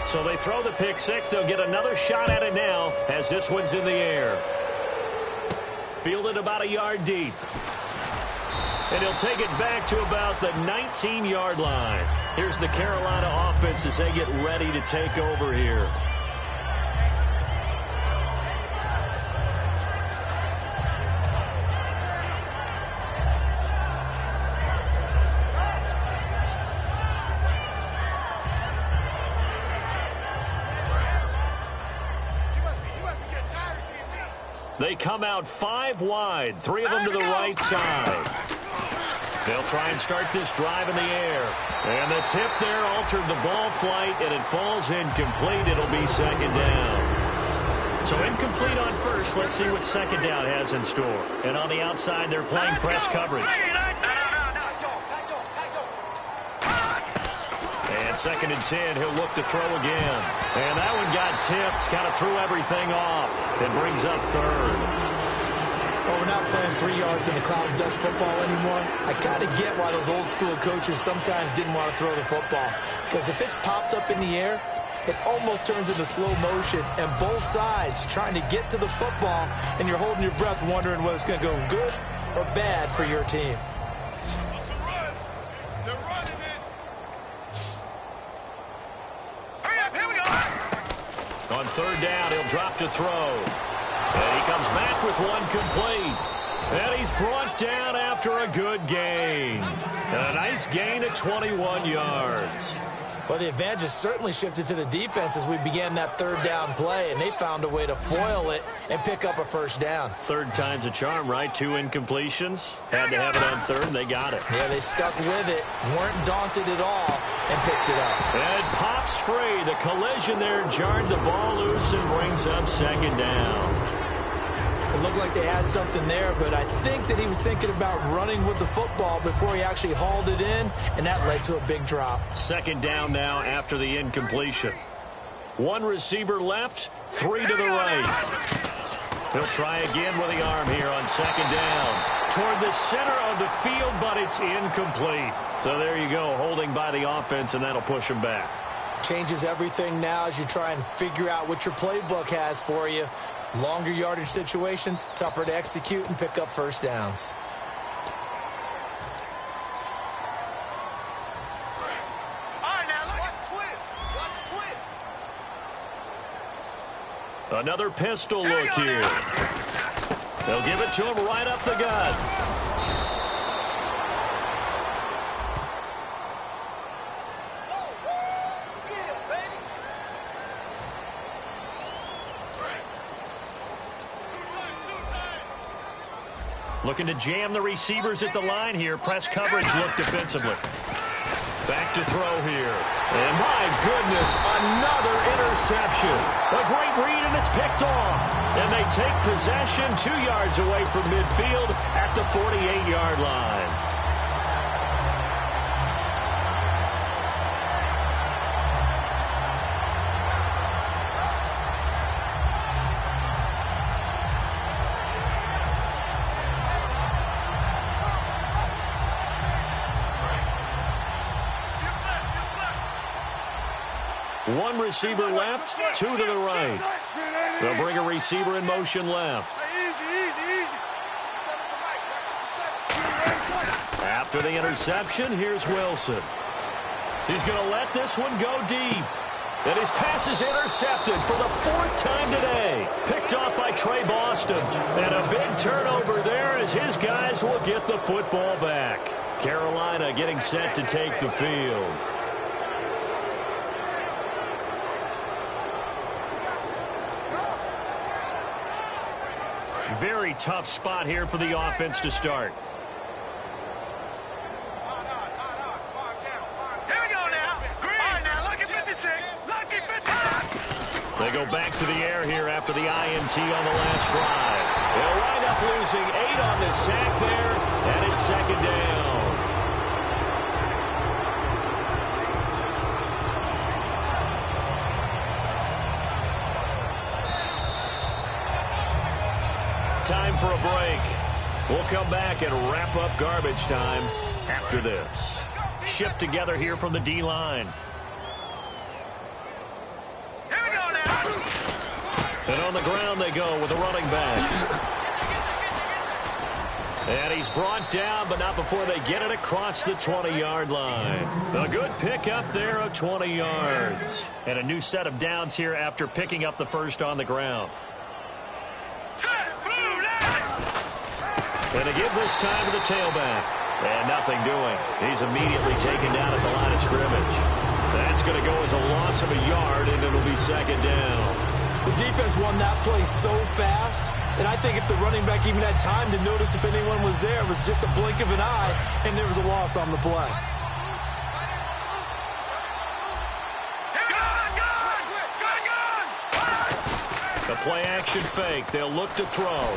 So they throw the pick 6. They'll get another shot at it now as this one's in the air. Fielded about a yard deep. And he'll take it back to about the 19-yard line. Here's the Carolina offense as they get ready to take over here. They come out 5 wide, 3 of them to the right side. They'll try and start this drive in the air. And the tip there altered the ball flight, and it falls incomplete. It'll be 2nd down. So incomplete on first. Let's see what 2nd down has in store. And on the outside, they're playing press coverage. And 2nd and 10, he'll look to throw again. And that one got tipped, kind of threw everything off. It brings up 3rd. Well, we're not playing 3 yards in a cloud of dust football anymore. I kind of get why those old school coaches sometimes didn't want to throw the football. Because if it's popped up in the air, it almost turns into slow motion. And both sides trying to get to the football, and you're holding your breath wondering whether it's going to go good or bad for your team. On 3rd down, he'll drop to throw. And he comes back with one complete. And he's brought down after a good gain. And a nice gain at 21 yards. Well, the advantage has certainly shifted to the defense as we began that 3rd down play, and they found a way to foil it and pick up a 1st down. 3rd time's a charm, right? 2 incompletions. Had to have it on 3rd, and they got it. Yeah, they stuck with it, weren't daunted at all, and picked it up. And it pops free. The collision there jarred the ball loose and brings up 2nd down. It looked like they had something there, but I think that he was thinking about running with the football before he actually hauled it in, and that led to a big drop. 2nd down now after the incompletion. 1 receiver left, 3 to the right. He'll try again with the arm here on 2nd down. Toward the center of the field, but it's incomplete. So there you go, holding by the offense, and that'll push him back. Changes everything now as you try and figure out what your playbook has for you. Longer yardage situations, tougher to execute and pick up 1st downs. Another pistol look here. They'll give it to him right up the gut. Looking to jam the receivers at the line here. Press coverage look defensively. Back to throw here. And my goodness, another interception. A great read, and it's picked off. And they take possession 2 yards away from midfield at the 48-yard line. One receiver left, 2 to the right. They'll bring a receiver in motion left. After the interception, here's Wilson. He's going to let this one go deep. And his pass is intercepted for the 4th time today. Picked off by Trey Boston. And a big turnover there as his guys will get the football back. Carolina getting set to take the field. Very tough spot here for the offense to start. Here we go now. Green. All right, now, lucky 56. Lucky 56. They go back to the air here after the INT on the last drive. They'll wind up losing 8 on this sack there, and it's 2nd down. Time for a break. We'll come back and wrap up garbage time after this. Shift together here from the D-line. Here we go now. And on the ground they go with a running back. And he's brought down, but not before they get it across the 20-yard line. A good pickup there of 20 yards. And a new set of downs here after picking up the first on the ground. And to give this time to the tailback. And nothing doing. He's immediately taken down at the line of scrimmage. That's going to go as a loss of a yard, and it'll be 2nd down. The defense won that play so fast, and I think if the running back even had time to notice if anyone was there, it was just a blink of an eye, and there was a loss on the play. The play-action fake. They'll look to throw.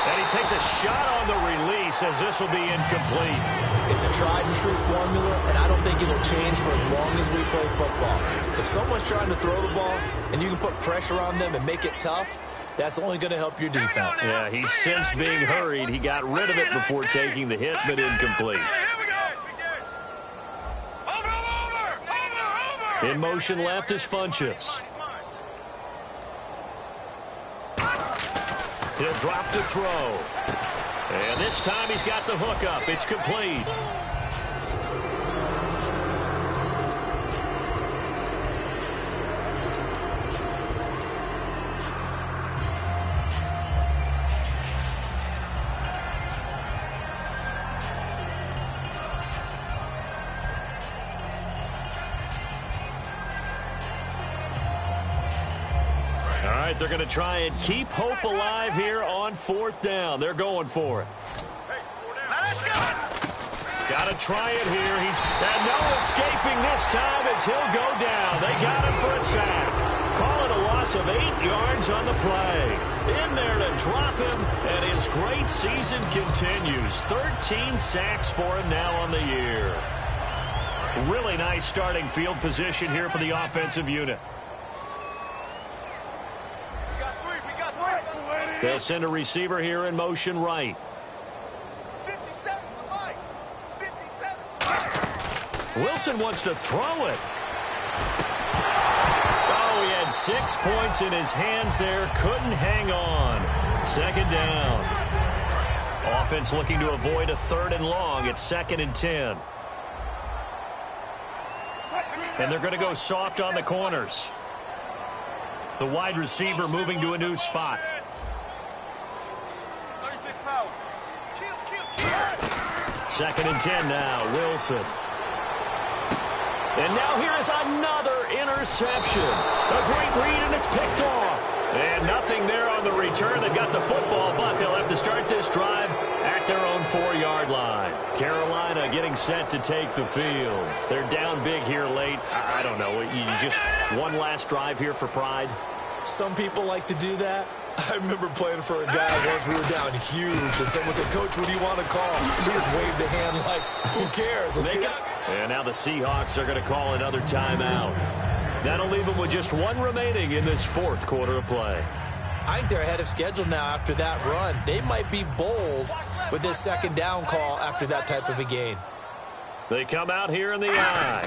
And he takes a shot on the release as this will be incomplete. It's a tried-and-true formula, and I don't think it'll change for as long as we play football. If someone's trying to throw the ball and you can put pressure on them and make it tough, that's only going to help your defense. Yeah, he's since being hurried. He got rid of it before taking the hit, but incomplete. In motion left is Funchess. He'll drop to throw. And this time he's got the hook up. It's complete. They're going to try and keep hope alive here on 4th down. They're going for it. Let's go. Got to try it here. And no escaping this time as he'll go down. They got him for a sack. Call it a loss of 8 yards on the play. In there to drop him, and his great season continues. 13 sacks for him now on the year. Really nice starting field position here for the offensive unit. They'll send a receiver here in motion right. 57 to Mike. 57 to Mike. Wilson wants to throw it. Oh, he had 6 points in his hands there. Couldn't hang on. 2nd down. Offense looking to avoid a 3rd and long. It's 2nd and 10. And they're going to go soft on the corners. The wide receiver moving to a new spot. 2nd and 10 now, Wilson. And now here is another interception. A great read, and it's picked off. And nothing there on the return. They've got the football, but they'll have to start this drive at their own 4-yard line. Carolina getting set to take the field. They're down big here late. I don't know. You just one last drive here for pride? Some people like to do that. I remember playing for a guy once. We were down huge, and someone said, "Coach, what do you want to call?" He just waved a hand like, who cares? Let's get it. And now the Seahawks are going to call another timeout. That'll leave them with just one remaining in this fourth quarter of play. I think they're ahead of schedule now after that run. They might be bold with this second down call after that type of a gain. They come out here in the eye.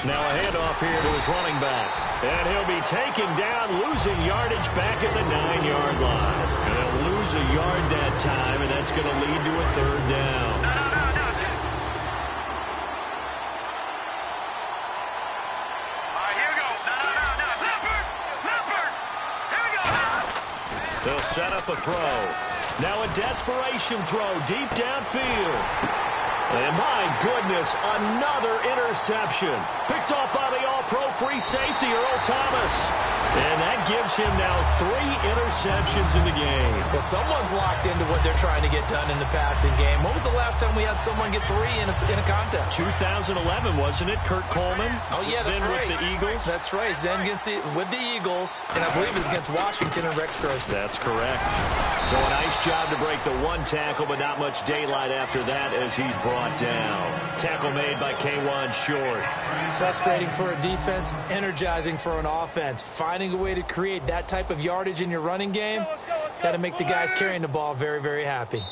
Now a handoff here to his running back. And he'll be taken down, losing yardage back at the 9-yard line. And they'll lose a yard that time, and that's going to lead to a third down. Here we go. No. Leopard. Here we go. They'll set up a throw. Now a desperation throw deep downfield. And my goodness, another interception. Picked off by the all-pro free safety, Earl Thomas. And that gives him now 3 interceptions in the game. Well, someone's locked into what they're trying to get done in the passing game. When was the last time we had someone get 3 in a contest? 2011, wasn't it? Kurt Coleman? Oh, yeah, that's then right. With the Eagles? That's right. Then with the Eagles, and I believe it was against Washington and Rex Grossman. That's correct. So a nice job to break the 1 tackle, but not much daylight after that as he's brought down. Tackle made by K'Wan Short. Frustrating for a defense, energizing for an offense. Finding a way to create that type of yardage in your running game, got to make the guys carrying the ball very, very happy.